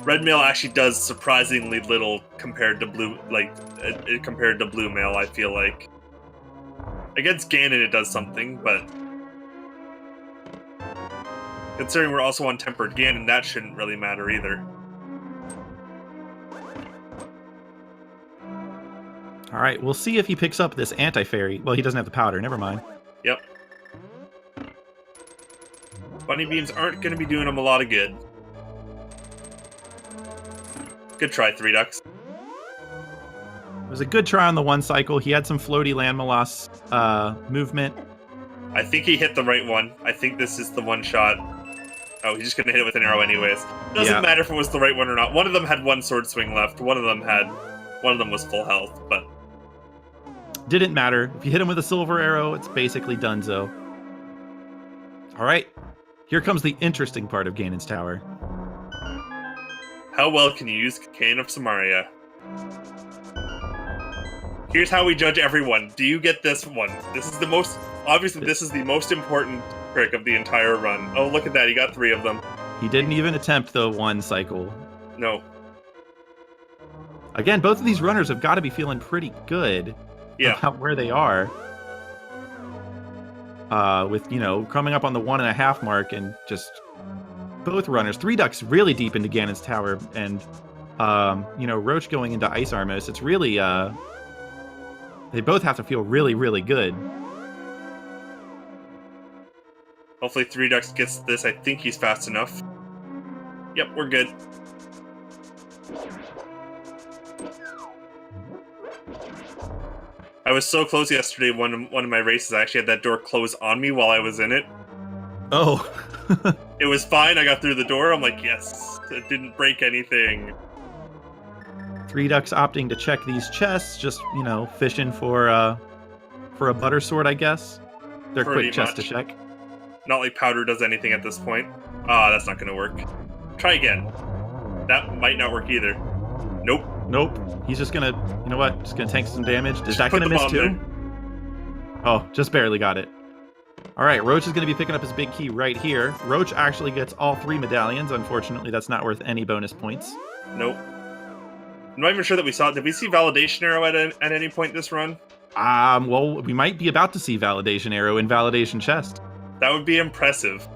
Red mail actually does surprisingly little compared to blue mail, I feel like. Against Ganon it does something, but considering we're also on Tempered Ganon, that shouldn't really matter either. Alright, we'll see if he picks up this anti-fairy. Well, he doesn't have the powder, never mind. Yep. Bunny beams aren't going to be doing him a lot of good. Good try, ThreeDucks. It was a good try on the one cycle. He had some floaty land molas movement. I think he hit the right one. I think this is the one shot. Oh, he's just going to hit it with an arrow anyways. Doesn't matter if it was the right one or not. One of them had 1 sword swing left. One of them was full health, but... Didn't matter. If you hit him with a silver arrow, it's basically donezo. Alright. Here comes the interesting part of Ganon's Tower. How well can you use Cane of Samaria? Here's how we judge everyone. Do you get this one? This is the most... Obviously, this is the most important trick of the entire run. Oh, look at that. He got 3 of them. He didn't even attempt the one cycle. No. Again, both of these runners have got to be feeling pretty good about where they are. With, coming up on the 1.5 mark and just... Both runners. ThreeDucks really deep into Ganon's Tower, and, Roach going into Ice Armos. It's really, they both have to feel really, really good. Hopefully ThreeDucks gets this. I think he's fast enough. Yep, we're good. I was so close yesterday, one of my races, I actually had that door close on me while I was in it. Oh. It was fine, I got through the door, I'm like, yes, it didn't break anything. ThreeDucks opting to check these chests, just, you know, fishing for a butter sword, I guess. They're Pretty quick chests to much. check. Not like powder does anything at this point. Ah, that's not gonna work. Try again. That might not work either. Nope. Nope. He's just gonna, you know what? Just gonna tank some damage. Is Just that put gonna the miss bomb too? there. Oh, just barely got it. All right, Roach is gonna be picking up his big key right here. Roach actually gets all 3 medallions. Unfortunately, that's not worth any bonus points. Nope. I'm not even sure that we saw it. Did we see Validation Arrow at any point this run? Well, we might be about to see Validation Arrow in Validation Chest. That would be impressive.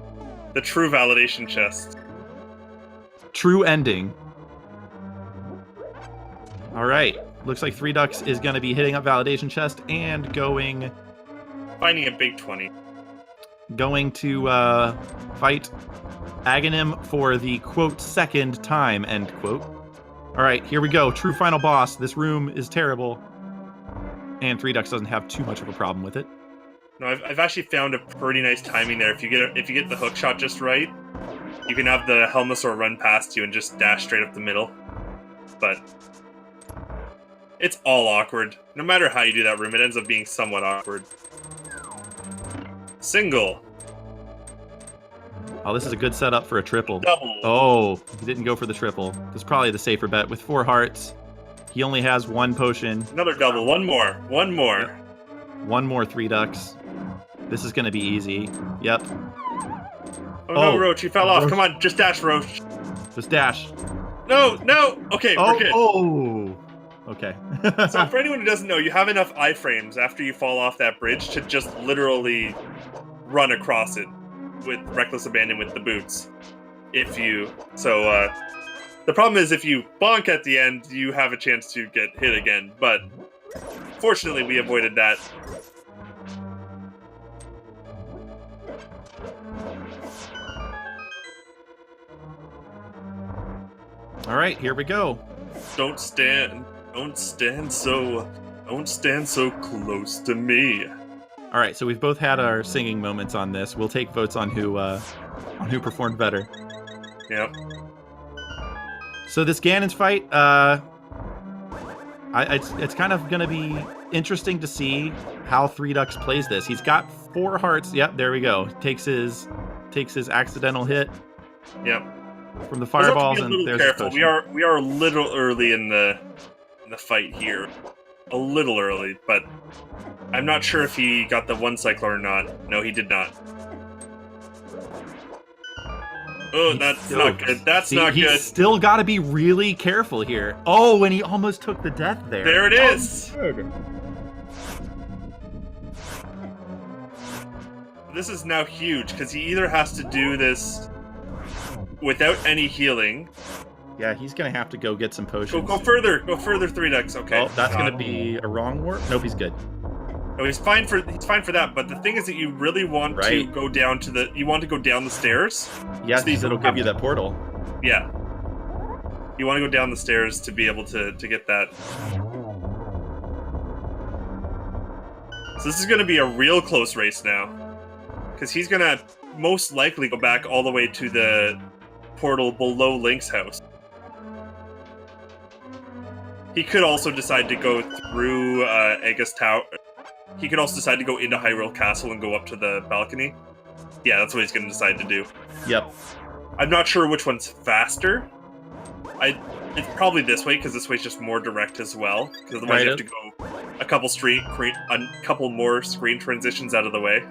The true Validation Chest. True ending. All right, looks like ThreeDucks is gonna be hitting up Validation Chest and going Finding a big 20. to fight Aghanim for the, quote, second time, end quote. All right, here we go. True final boss. This room is terrible. And ThreeDucks doesn't have too much of a problem with it. No, I've actually found a pretty nice timing there. If you get the hook shot just right, you can have the Helmosaur run past you and just dash straight up the middle. But it's all awkward. No matter how you do that room, it ends up being somewhat awkward. Single. Oh, this is a good setup for a triple. Double. Oh, he didn't go for the triple. This is probably the safer bet. With 4 hearts, he only has 1 potion. Another double. One more. One more. One more ThreeDucks. This is going to be easy. Yep. Oh no, Roach, you fell off. Come on, just dash, Roach. Just dash. No, no. Okay, we're good. Oh. Okay. So for anyone who doesn't know, you have enough iframes after you fall off that bridge to just literally run across it with reckless abandon with the boots. The problem is if you bonk at the end, you have a chance to get hit again, but fortunately we avoided that. All right, here we go. Don't stand so close to me. All right, so we've both had our singing moments on this. We'll take votes on who performed better. Yep. So this Ganon's fight, it's kind of gonna be interesting to see how ThreeDucks plays this. He's got 4 hearts. Yep, there we go. Takes his accidental hit. Yep. From the fireballs, and and there's careful. the potion. We are a little early in the fight here. A little early, but I'm not sure if he got the 1 cycle or not. No, he did not. Oh, that's not good. That's not good. He's still got to be really careful here. Oh, and he almost took the death there. There it is. This is now huge because he either has to do this without any healing. Yeah, he's gonna have to go get some potions. Go further, ThreeDucks. Okay. Oh, that's gonna be a wrong warp. Nope, he's good. No, he's fine for that. But the thing is that you really want to go down to the. You want to go down the stairs. Yes, because it'll give you that portal. Yeah. You want to go down the stairs to be able to get that. So this is going to be a real close race now, because he's going to most likely go back all the way to the portal below Link's house. He could also decide to go through Aegis Tower. He could also decide to go into Hyrule Castle and go up to the balcony. Yeah, that's what he's going to decide to do. Yep. I'm not sure which one's faster. It's probably this way, because this way's just more direct as well. Because otherwise you have to go a couple more screen transitions out of the way.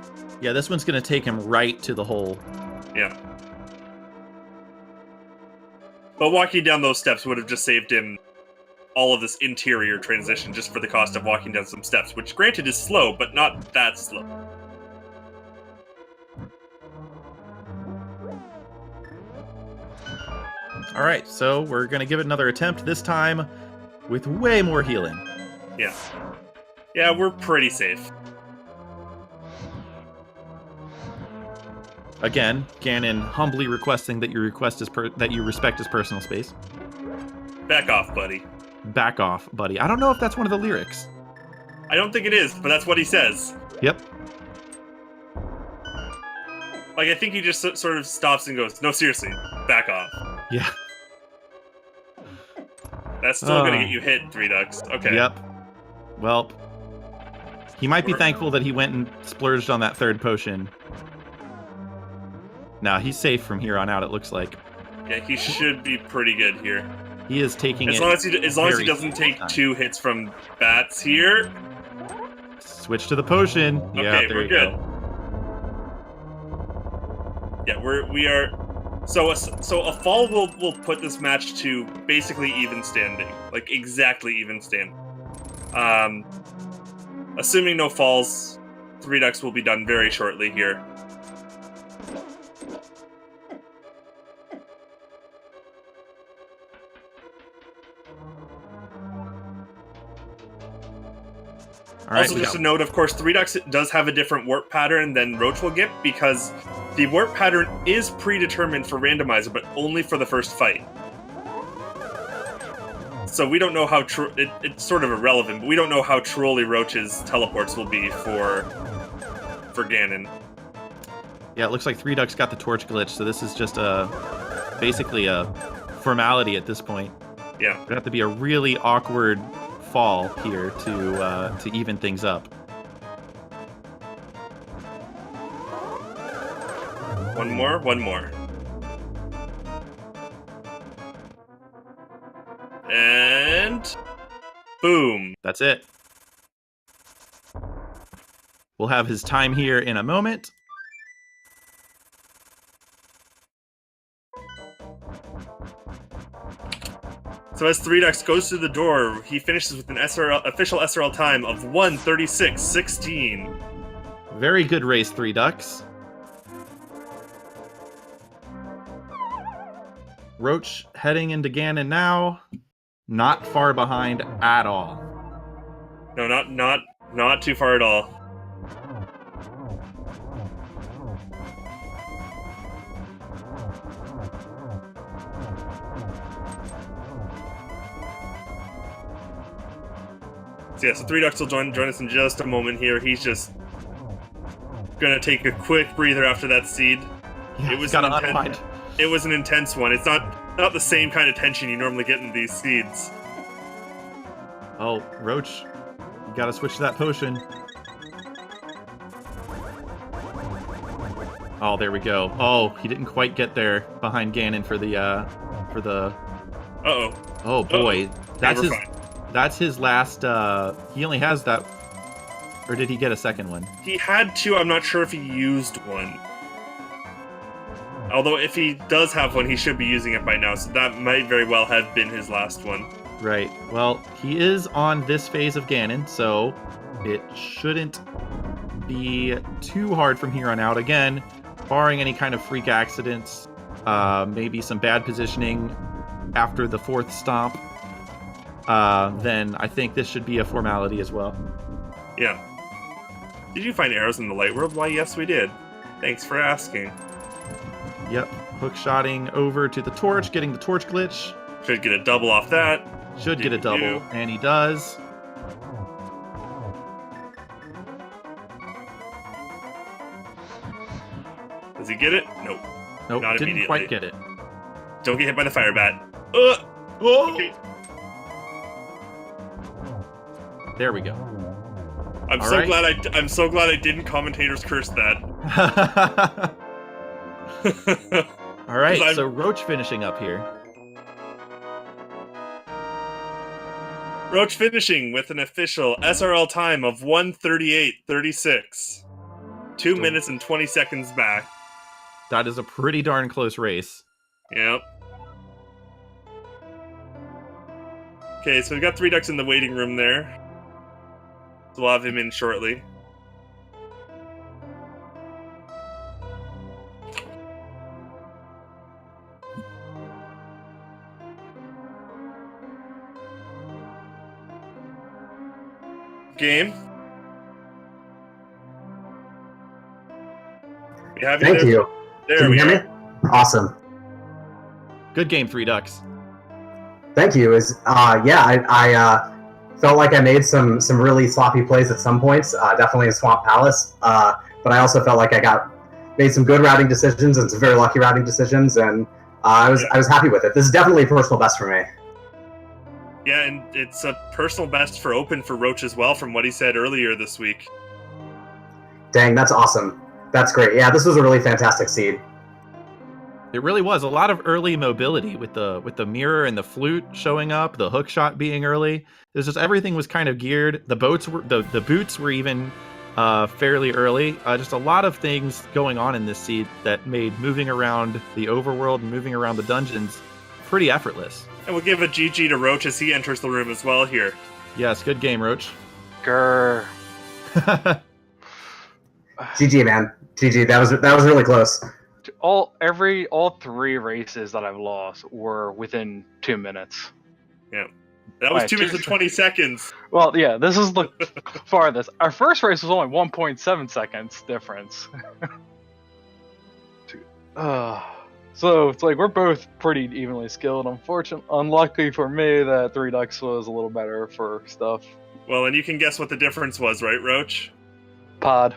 Yeah, this one's going to take him right to the hole. Yeah. But walking down those steps would have just saved him all of this interior transition just for the cost of walking down some steps, which granted is slow, but not that slow. All right, so we're going to give it another attempt, this time with way more healing. Yeah. Yeah, we're pretty safe. Again, Ganon humbly requesting that you respect his personal space. Back off, buddy. Back off, buddy. I don't know if that's one of the lyrics. I don't think it is, but that's what he says. Yep. Like, I think he just sort of stops and goes, no, seriously, back off. Yeah. That's still gonna get you hit, ThreeDucks. Okay. Yep. Well, he might be thankful that he went and splurged on that third potion. Now he's safe from here on out, it looks like. Yeah, he should be pretty good here. He is taking as it. Long as he doesn't take 2 hits from bats here. Switch to the potion. Okay, yeah, there we're you good. go. Yeah, we are. So a fall will put this match to basically even standing, like exactly even standing. Assuming no falls, ThreeDucks will be done very shortly here. Also, just a note, of course, ThreeDucks does have a different warp pattern than Roach will get, because the warp pattern is predetermined for Randomizer, but only for the first fight. So we don't know how it's sort of irrelevant, but we don't know how trolly Roach's teleports will be for Ganon. Yeah, it looks like ThreeDucks got the torch glitch, so this is just basically a formality at this point. Yeah. It'd have to be a really awkward fall here to even things up. One more. And boom. That's it. We'll have his time here in a moment. So as ThreeDucks goes through the door, he finishes with an official SRL time of 1:36.16. Very good race, ThreeDucks. Roach heading into Ganon now. Not far behind at all. No, not too far at all. So yeah, so ThreeDucks will join us in just a moment here. He's just gonna take a quick breather after that seed. Yeah, it was gotta unwind. It was an intense one. It's not the same kind of tension you normally get in these seeds. Oh, Roach, you gotta switch to that potion. Oh, there we go. Oh, he didn't quite get there behind Ganon for the Uh-oh. Oh boy. Uh-oh. That's his last he only has that, or did he get a second one? He had 2, I'm not sure if he used one. Although if he does have one, he should be using it by now, so that might very well have been his last one. Right. Well, he is on this phase of Ganon, so it shouldn't be too hard from here on out. Again, barring any kind of freak accidents, maybe some bad positioning after the 4th stomp, then I think this should be a formality as well. Yeah. Did you find arrows in the light world? Why, yes, we did. Thanks for asking. Yep. Hook-shotting over to the torch, getting the torch glitch. Should get a double off that. Should get a double, and he does. Does he get it? Nope. Nope, Not didn't immediately. quite get it. Don't get hit by the fire bat. Oh! Okay. There we go. I'm so glad I didn't commentator's curse that. All right, so Roach finishing up here. Roach finishing with an official SRL time of 1:38.36. 2 minutes and 20 seconds back. That is a pretty darn close race. Yep. Okay, so we've got ThreeDucks in the waiting room there. So we'll have him in shortly. Game. Thank you. There Can you hear me? Awesome. Good game, ThreeDucks. Thank you. I felt like I made some really sloppy plays at some points, definitely in Swamp Palace. But I also felt like made some good routing decisions and some very lucky routing decisions, and I was happy with it. This is definitely a personal best for me. Yeah, and it's a personal best for open for Roach as well, from what he said earlier this week. Dang, that's awesome. That's great. Yeah, this was a really fantastic seed. It really was a lot of early mobility with the mirror and the flute showing up, the hook shot being early. It was just everything was kind of geared. The boots were even fairly early. Just a lot of things going on in this seed that made moving around the overworld and moving around the dungeons pretty effortless. And we'll give a GG to Roach as he enters the room as well here. Yes, good game, Roach. Grr. GG, man. GG. That was really close. All 3 races that I've lost were within 2 minutes. Yeah. That was 2 minutes and 20 seconds. Well, yeah, this is the farthest. Our first race was only 1.7 seconds difference. So it's like we're both pretty evenly skilled. Unlucky for me that ThreeDucks was a little better for stuff. Well, and you can guess what the difference was, right, Roach? Pod.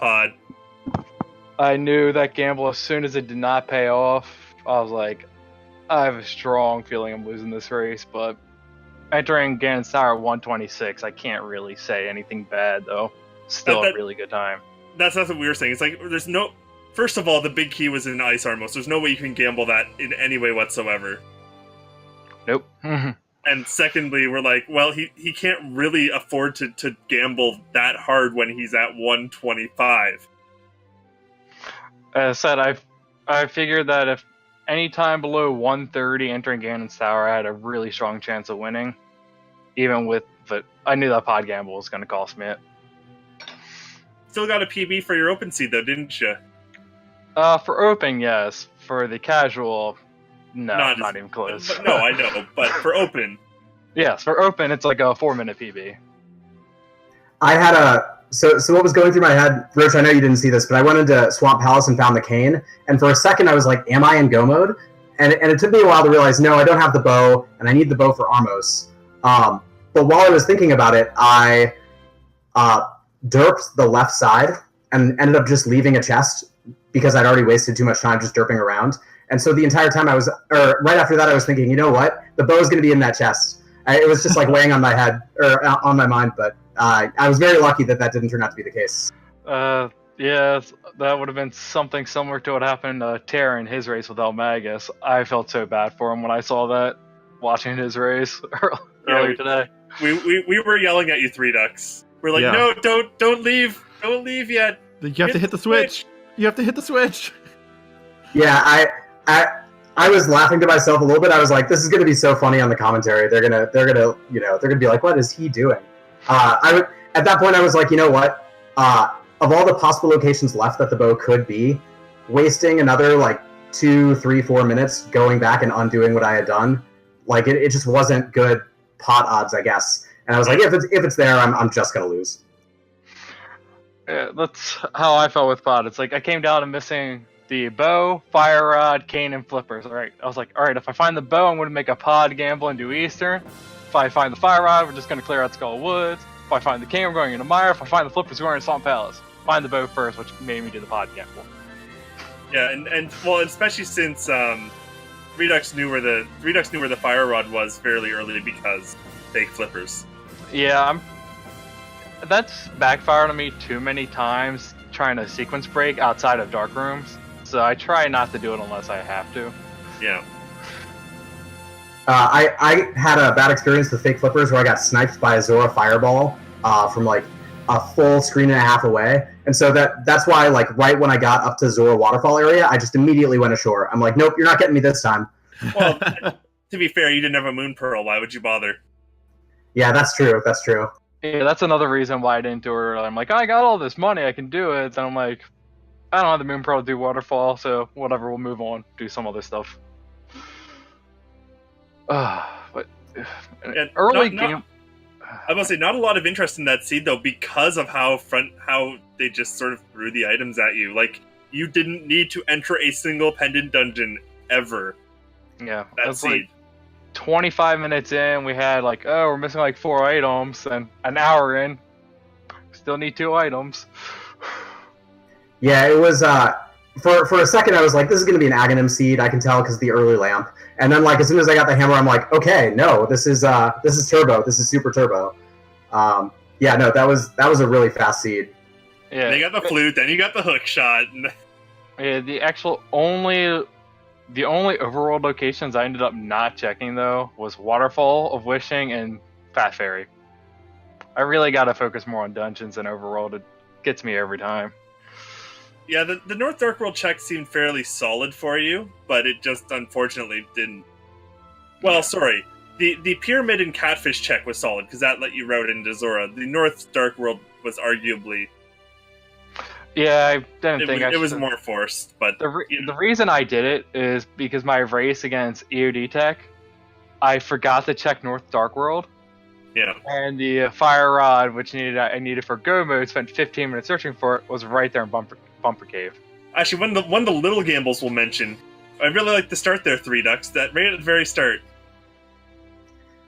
I knew that gamble as soon as it did not pay off. I was like, I have a strong feeling I'm losing this race, but entering Ganon's Tower 126, I can't really say anything bad, though. Still a really good time. That's what we were saying. It's like, there's no... First of all, the big key was in Ice Armor, so there's no way you can gamble that in any way whatsoever. Nope. And secondly, we're like, well, he can't really afford to gamble that hard when he's at 125. As I said, I figured that if any time below 130 entering Ganon's Tower, I had a really strong chance of winning. Even with I knew that pod gamble was going to cost me it. Still got a PB for your open seed, though, didn't you? For open, yes. For the casual, no, not even close. But no, I know, but for open. Yes, for open, it's like a 4-minute PB. I had so what was going through my head, Roach, I know you didn't see this, but I went into Swamp Palace and found the cane, and for a second I was like, am I in go mode? And it took me a while to realize, no, I don't have the bow, and I need the bow for Armos. But while I was thinking about it, I derped the left side and ended up just leaving a chest because I'd already wasted too much time just derping around. And so the entire time right after that, I was thinking, you know what? The bow is going to be in that chest. It was just like weighing on my head, or on my mind, but I was very lucky that didn't turn out to be the case. Yeah, that would have been something similar to what happened to Terra in his race with Magus. I felt so bad for him when I saw that, watching his race earlier today. We were yelling at you, ThreeDucks. We're like, no, don't leave yet. You have to hit the switch. You have to hit the switch. Yeah, I was laughing to myself a little bit. I was like, this is going to be so funny on the commentary. They're gonna be like, what is he doing? At that point, I was like, you know what? Of all the possible locations left that the bow could be, wasting another like 2, 3, 4 minutes going back and undoing what I had done, like it just wasn't good pot odds, I guess. And I was like, if it's there, I'm just gonna lose. Yeah, that's how I felt with pot. It's like I came down to missing the bow, fire rod, cane, and flippers. All right, I was like, all right, if I find the bow, I'm going to make a pod gamble and do Eastern. If I find the fire rod, we're just going to clear out Skull Woods. If I find the cane, we're going into Mire. If I find the flippers, we're going to Swamp Palace. Find the bow first, which made me do the pod gamble. Yeah, and especially since ThreeDucks knew where the fire rod was fairly early because fake flippers. Yeah, that's backfired on me too many times trying to sequence break outside of dark rooms. So I try not to do it unless I have to. Yeah. I had a bad experience with fake flippers where I got sniped by a Zora fireball from like a full screen and a half away. And so that's why, like, right when I got up to Zora waterfall area, I just immediately went ashore. I'm like, nope, you're not getting me this time. Well, to be fair, you didn't have a moon pearl. Why would you bother? Yeah, that's true. That's true. Yeah, that's another reason why I didn't do it earlier. I'm like, I got all this money, I can do it. Then I'm like, I don't have the moon pearl to do waterfall, so whatever, we'll move on, do some other stuff. But early game. I must say, not a lot of interest in that seed though, because of how they just sort of threw the items at you. Like, you didn't need to enter a single pendant dungeon ever. Yeah, that's seed. Like 25 minutes in, we had like, oh, we're missing like 4 items, and an hour in, still need 2 items. Yeah, it was for a second, I was like, this is going to be an Aghanim seed. I can tell because the early lamp. And then, like, as soon as I got the hammer, I'm like, okay, no, this is turbo. This is super turbo. Yeah, no, that was a really fast seed. Yeah. They got the flute, then you got the hook shot. Yeah, the only overworld locations I ended up not checking though was Waterfall of Wishing and Fat Fairy. I really got to focus more on dungeons and overworld. It gets me every time. Yeah, the North Dark World check seemed fairly solid for you, but it just unfortunately didn't. Well, sorry. The Pyramid and Catfish check was solid, because that let you route into Zora. The North Dark World was arguably... Yeah, I didn't think it was more forced, but... The reason I did it is because my race against EOD Tech, I forgot to check North Dark World. Yeah. And the Fire Rod, which I needed for Go mode, spent 15 minutes searching for it, was right there in Bumper Cave. Actually, one of the little gambles we'll mention, I really like the start there, ThreeDucks, that right at the very start.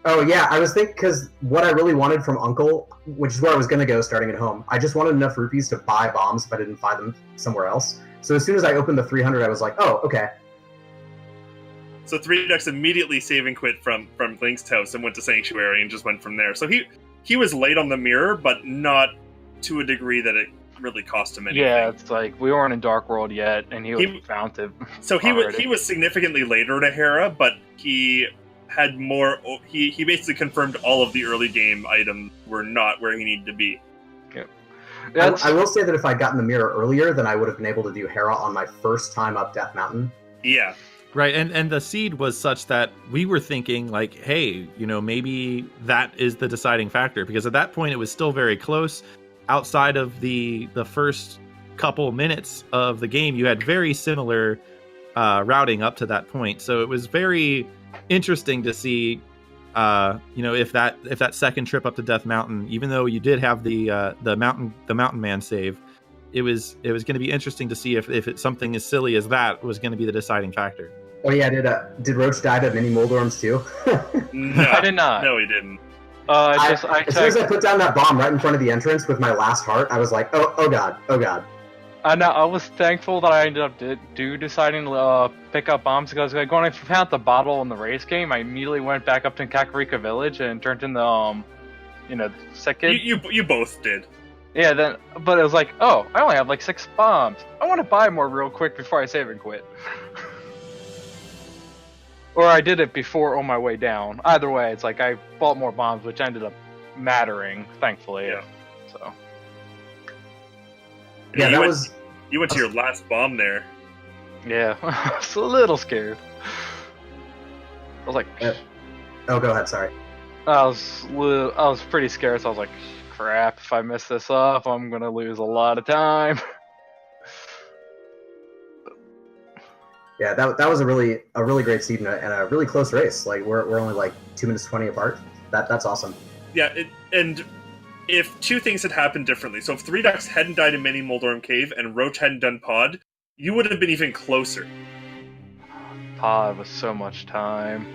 Oh, yeah, I was thinking, because what I really wanted from Uncle, which is where I was going to go starting at home, I just wanted enough rupees to buy bombs if I didn't find them somewhere else. So as soon as I opened the 300, I was like, oh, okay. So ThreeDucks immediately save and quit from Link's house and went to Sanctuary and just went from there. So he was late on the mirror, but not to a degree that it really cost him anything. Yeah, it's like we weren't in Dark World yet, and he was founted. So he was significantly later to Hera, but he had more. He basically confirmed all of the early game items were not where he needed to be. Yeah. I will say that if I'd gotten the mirror earlier, then I would have been able to do Hera on my first time up Death Mountain. Yeah. Right, and the seed was such that we were thinking, like, hey, maybe that is the deciding factor, because at that point it was still very close. Outside of the first couple minutes of the game, you had very similar routing up to that point. So it was very interesting to see, if that second trip up to Death Mountain, even though you did have the mountain man save, it was going to be interesting to see if it's something as silly as that was going to be the deciding factor. Oh yeah, did Roach die to mini Moldorms too? No, I did not. No, he didn't. As soon as I put down that bomb right in front of the entrance with my last heart, I was like, oh god. I know. I was thankful that I ended up deciding to pick up bombs, because when I found the bottle in the race game, I immediately went back up to Kakarika Village and turned in the second. You both did. Yeah, but it was like, oh, I only have like 6 bombs. I want to buy more real quick before I save and quit. Or I did it before on my way down. Either way, it's like I bought more bombs, which ended up mattering, thankfully. Yeah. So. Yeah, You went to your last bomb there. Yeah, I was a little scared. I was like, oh, go ahead. Sorry. I was pretty scared. So I was like, crap! If I mess this up, I'm gonna lose a lot of time. Yeah, that was a really great seed and a really close race. Like we're only like 2 minutes 20 apart. That's awesome. Yeah, and if two things had happened differently, so if ThreeDucks hadn't died in Mini Moldorm Cave and Roach hadn't done Pod, you would have been even closer. Pod was so much time.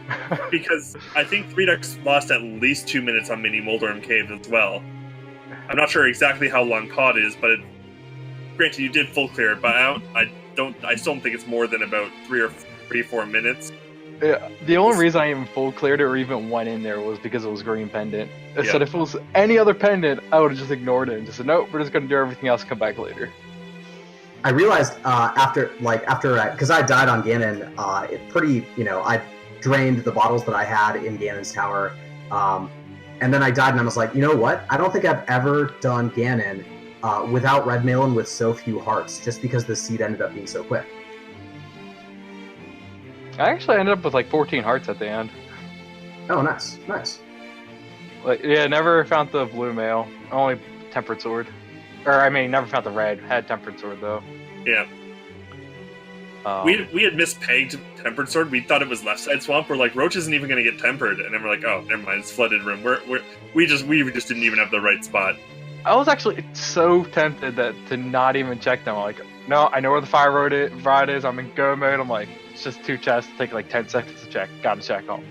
Because I think ThreeDucks lost at least 2 minutes on Mini Moldorm Cave as well. I'm not sure exactly how long Pod is, but granted you did full clear it, but I still don't think it's more than about 3 or 4 minutes. Yeah, the only reason I even full cleared it or even went in there was because it was green pendant. I said if it was any other pendant, I would have just ignored it and just said, nope, we're just going to do everything else, come back later. I realized after because I died on Ganon, I drained the bottles that I had in Ganon's tower, and then I died and I was like, you know what? I don't think I've ever done Ganon without Red Mail and with so few hearts, just because the seed ended up being so quick. I actually ended up with like 14 hearts at the end. Oh, nice. Like, yeah, never found the blue mail, only tempered sword. Or, I mean, never found the red, had tempered sword though. Yeah. We had mispegged tempered sword. We thought it was left side swamp. We're like, Roach isn't even going to get tempered, and then we're like, oh, never mind, it's flooded room. We just didn't even have the right spot. I was actually so tempted to not even check them. I'm like, no, I know where the fire rod is. I'm in go mode. I'm like, it's just 2 chests. Take like 10 seconds to check. Gotta check them.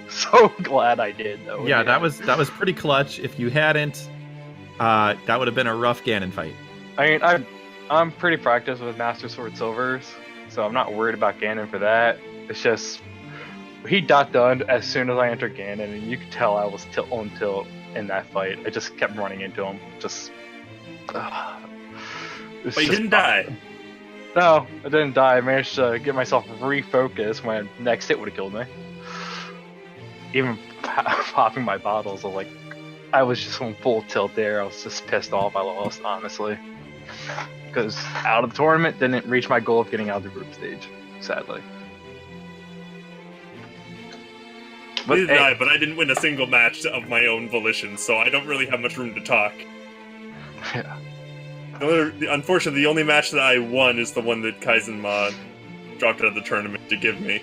So glad I did though. Yeah, that was pretty clutch. If you hadn't, that would have been a rough Ganon fight. I mean, I'm pretty practiced with Master Sword Silvers, so I'm not worried about Ganon for that. It's just he got done as soon as I entered Ganon, and you could tell I was on tilt in that fight. I just kept running into him. But you didn't die. No, I didn't die. I managed to get myself refocused when next hit would have killed me. Even popping my bottles, I was just on full tilt there. I was just pissed off I lost, honestly. Because out of the tournament, didn't reach my goal of getting out of the group stage, sadly. Neither did I, but I didn't win a single match of my own volition, so I don't really have much room to talk. Yeah. Unfortunately, the only match that I won is the one that Kaizenma dropped out of the tournament to give me.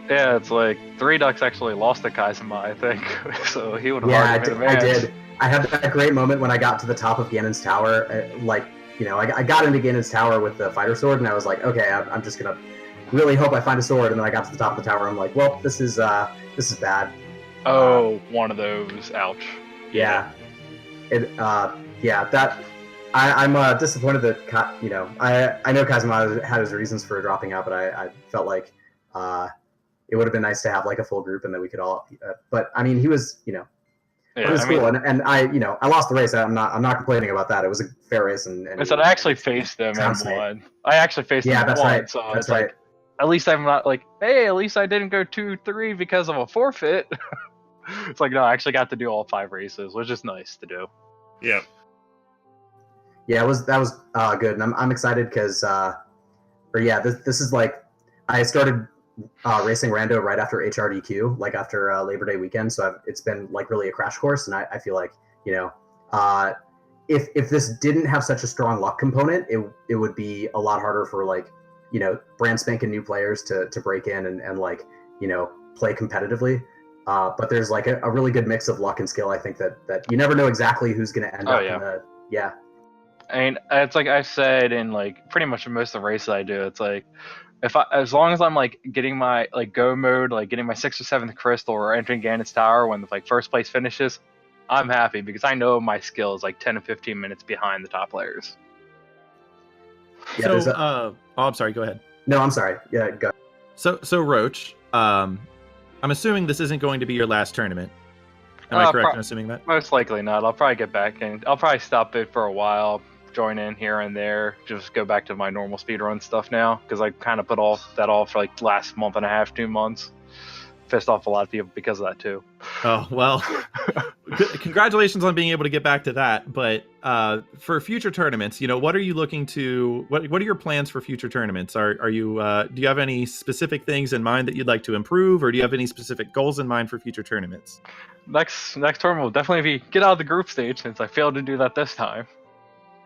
Yeah, it's like ThreeDucks actually lost to Kaizenma, I think, so he would have Yeah, already made a match. I did. I had that great moment when I got to the top of Ganon's tower. I got into Ganon's tower with the fighter sword, and I was like, okay, I'm just gonna really hope I find a sword. And then I got to the top of the tower, I'm like, well, this is bad. Oh, one of those. Ouch. Yeah. I'm disappointed that I know Kazuma had his reasons for dropping out, but I felt like it would have been nice to have like a full group and that we could all. But I mean, he was it was cool, and I lost the race. I'm not complaining about that. It was a fair race, and I actually faced him and won. I actually faced him and that's won, right. so That's it's right. like at least I'm not like, hey, at least I didn't go 2-3 because of a forfeit. It's like, no, I actually got to do all 5 races, which is nice to do. Yeah. Yeah, that was good, and I'm excited because, this is like I started racing rando right after HRDQ, like after Labor Day weekend, so it's been like really a crash course, and I feel like if this didn't have such a strong luck component, it would be a lot harder for like brand spanking new players to break in and like play competitively. But there's like a really good mix of luck and skill. I think that you never know exactly who's going to end up. Yeah. I mean, it's like I said in like pretty much most of the races I do. It's like as long as I'm like getting my like go mode, like getting my 6th or 7th crystal or entering Ganon's tower when the like first place finishes, I'm happy because I know my skill is like 10 to 15 minutes behind the top players. Yeah, so, I'm sorry. Go ahead. No, I'm sorry. Yeah, go. So Roach, I'm assuming this isn't going to be your last tournament. Am I correct in assuming that? Most likely not. I'll probably get back in. I'll probably stop it for a while, join in here and there, just go back to my normal speedrun stuff now, because I kind of put that off for like last month and a half, 2 months. Pissed off a lot of people because of that too. Oh, well, congratulations on being able to get back to that. But for future tournaments, what are you looking to, what are your plans for future tournaments? Are you, do you have any specific things in mind that you'd like to improve, or do you have any specific goals in mind for future tournaments? Next tournament will definitely be get out of the group stage, since I failed to do that this time.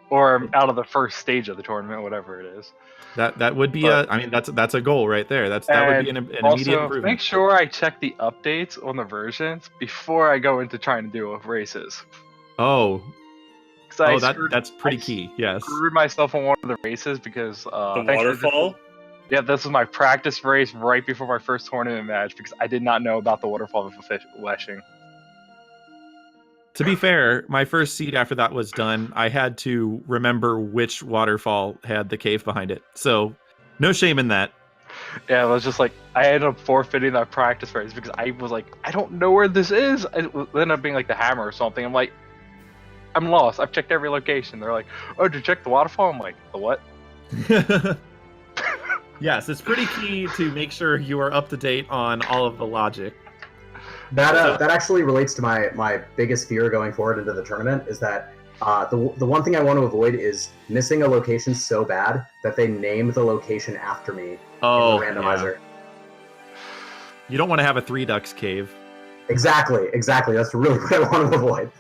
Or out of the first stage of the tournament, whatever it is. That would be that's a goal right there. That would be an immediate improvement. Make sure I check the updates on the versions before I go into trying to do races. Oh, that's pretty key. Yes. Screwed myself on one of the races because the waterfall. This was my practice race right before my first tournament match because I did not know about the waterfall flashing. To be fair, my first seed after that was done, I had to remember which waterfall had the cave behind it. So, no shame in that. Yeah, it was just like, I ended up forfeiting that practice race because I was like, I don't know where this is. It ended up being like the hammer or something. I'm like, I'm lost. I've checked every location. They're like, oh, did you check the waterfall? I'm like, the what? Yes, it's pretty key to make sure you are up to date on all of the logic. That actually relates to my biggest fear going forward into the tournament is that the one thing I want to avoid is missing a location so bad that they name the location after me in the randomizer. Yeah. You don't want to have a ThreeDucks cave. Exactly. That's really what I want to avoid.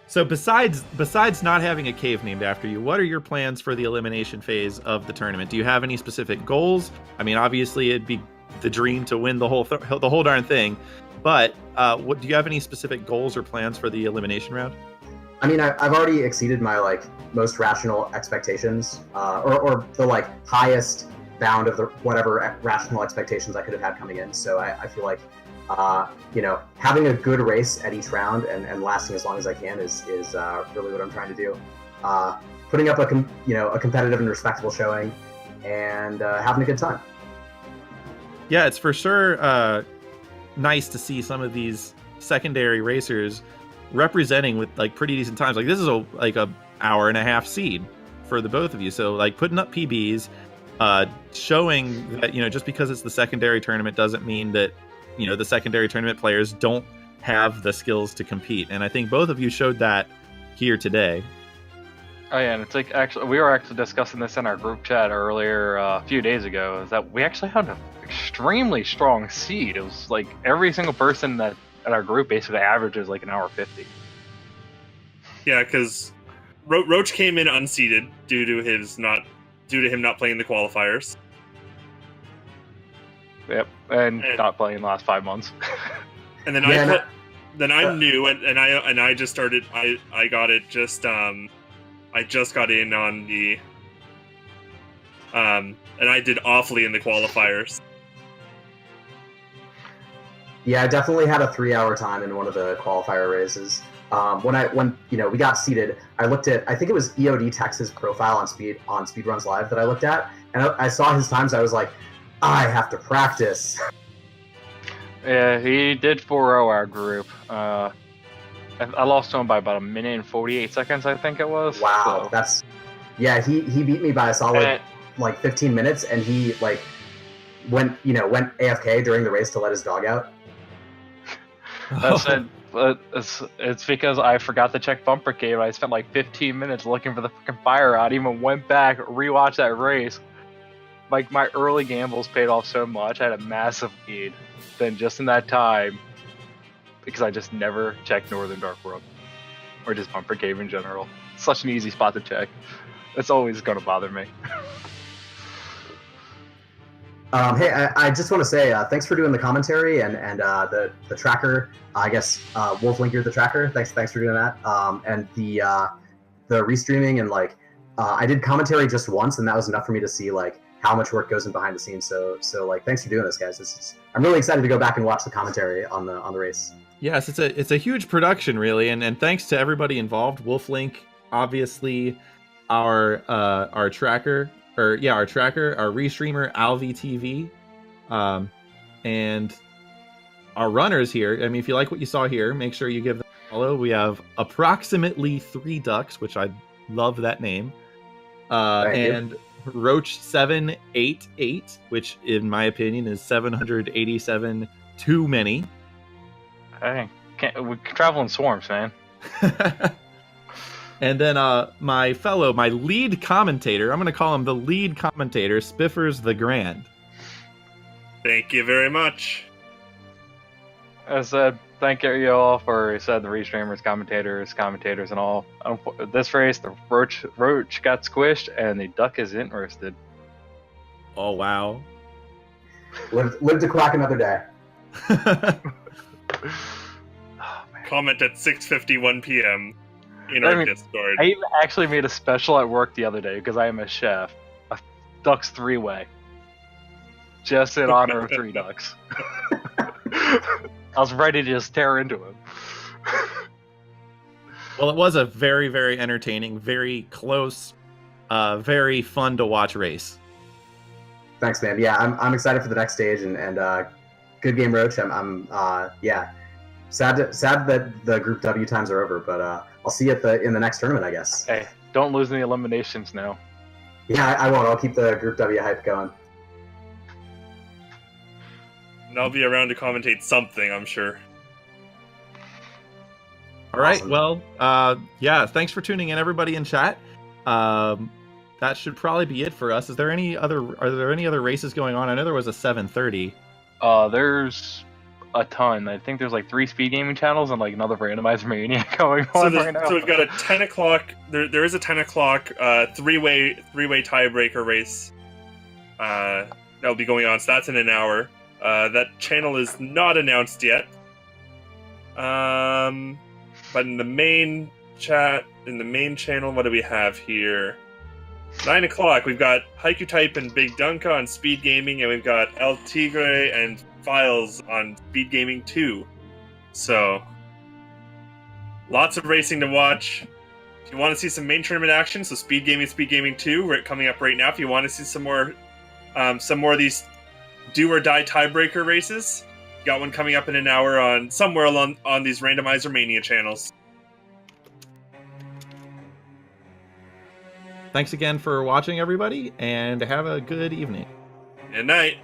So besides not having a cave named after you, what are your plans for the elimination phase of the tournament? Do you have any specific goals? I mean, obviously it'd be the dream to win the whole darn thing. But what do you have any specific goals or plans for the elimination round? I mean, I've already exceeded my most rational expectations, or the highest bound of the whatever rational expectations I could have had coming in. So I feel like having a good race at each round and lasting as long as I can is really what I'm trying to do. putting up a competitive and respectable showing, and having a good time. Yeah, it's for sure nice to see some of these secondary racers representing with like pretty decent times. Like this is a hour and a half seed for the both of you. So like putting up PBs, showing that just because it's the secondary tournament doesn't mean that the secondary tournament players don't have the skills to compete. And I think both of you showed that here today. Oh yeah, and it's like actually we were actually discussing this in our group chat earlier a few days ago. Is that we actually had an extremely strong seed. It was like every single person that in our group basically averages like an hour 50. Yeah, because Roach came in unseeded due to him not playing the qualifiers. Yep, and not playing the last 5 months. And then I'm new, and I just started. I got it just I just got in on the and I did awfully in the qualifiers. Yeah, I definitely had a 3-hour time in one of the qualifier races. When we got seated, I looked at, I think it was EOD Tex's profile on Speedruns Live that I looked at, and I saw his times. I was like, I have to practice. Yeah, he did 4-0 our group. I lost to him by about 1 minute and 48 seconds, I think it was. Wow, so. He beat me by a solid 15 minutes, and he went AFK during the race to let his dog out. It's because I forgot to check bumper cave. I spent like 15 minutes looking for the fucking fire rod. Even went back, rewatched that race. Like my early gambles paid off so much. I had a massive lead. Then just in that time, because I just never checked Northern Dark World or just bumper cave in general. It's such an easy spot to check. It's always gonna bother me. Hey, I just want to say thanks for doing the commentary and the tracker. I guess Wolf Linker the tracker. Thanks for doing that. And the restreaming and I did commentary just once, and that was enough for me to see how much work goes in behind the scenes. So thanks for doing this, guys. I'm really excited to go back and watch the commentary on the race. Yes, it's a huge production, really, and thanks to everybody involved. Wolflink, obviously, our tracker, our restreamer AlVTV, and our runners here. I mean, if you like what you saw here, make sure you give them a follow. We have approximately ThreeDucks, which I love that name, and Roach788, which in my opinion is 787 too many. Hey, we travel in swarms, man. And then my lead commentator, I'm going to call him the lead commentator, Spiffers the Grand. Thank you very much. I said, thank you all for the restreamers, commentators, and all. This race, the Roach got squished, and the duck is interested. Oh, wow. Live to crack another day. Comment at 6:51 p.m. in our Discord. I even actually made a special at work the other day because I am a chef. A ducks 3-way. Just in honor of ThreeDucks. I was ready to just tear into him. Well, it was a very, very entertaining, very close, very fun to watch race. Thanks, man. Yeah, I'm excited for the next stage, and good game, Roach. I'm sad that the Group W times are over, but I'll see you in the next tournament, I guess. Hey, don't lose any eliminations now. Yeah, I won't. I'll keep the Group W hype going. And I'll be around to commentate something, I'm sure. All right. Awesome. Well, thanks for tuning in, everybody in chat. That should probably be it for us. Are there any other races going on? I know there was a 7:30. There's a ton. I think there's 3 speed gaming channels and another Randomizer Mania going on right now. So we've got a 10 o'clock. There is a 10 o'clock three-way tiebreaker race that'll be going on. So that's in an hour. That channel is not announced yet. But in the main channel, what do we have here? 9 o'clock, we've got Haiku Type and Big Dunka on Speed Gaming, and we've got El Tigre and Files on Speed Gaming 2. So, lots of racing to watch. If you want to see some main tournament action, so Speed Gaming 2, coming up right now. If you want to see some more of these do or die tiebreaker races, got one coming up in an hour on somewhere on these Randomizer Mania channels. Thanks again for watching, everybody, and have a good evening. Good night.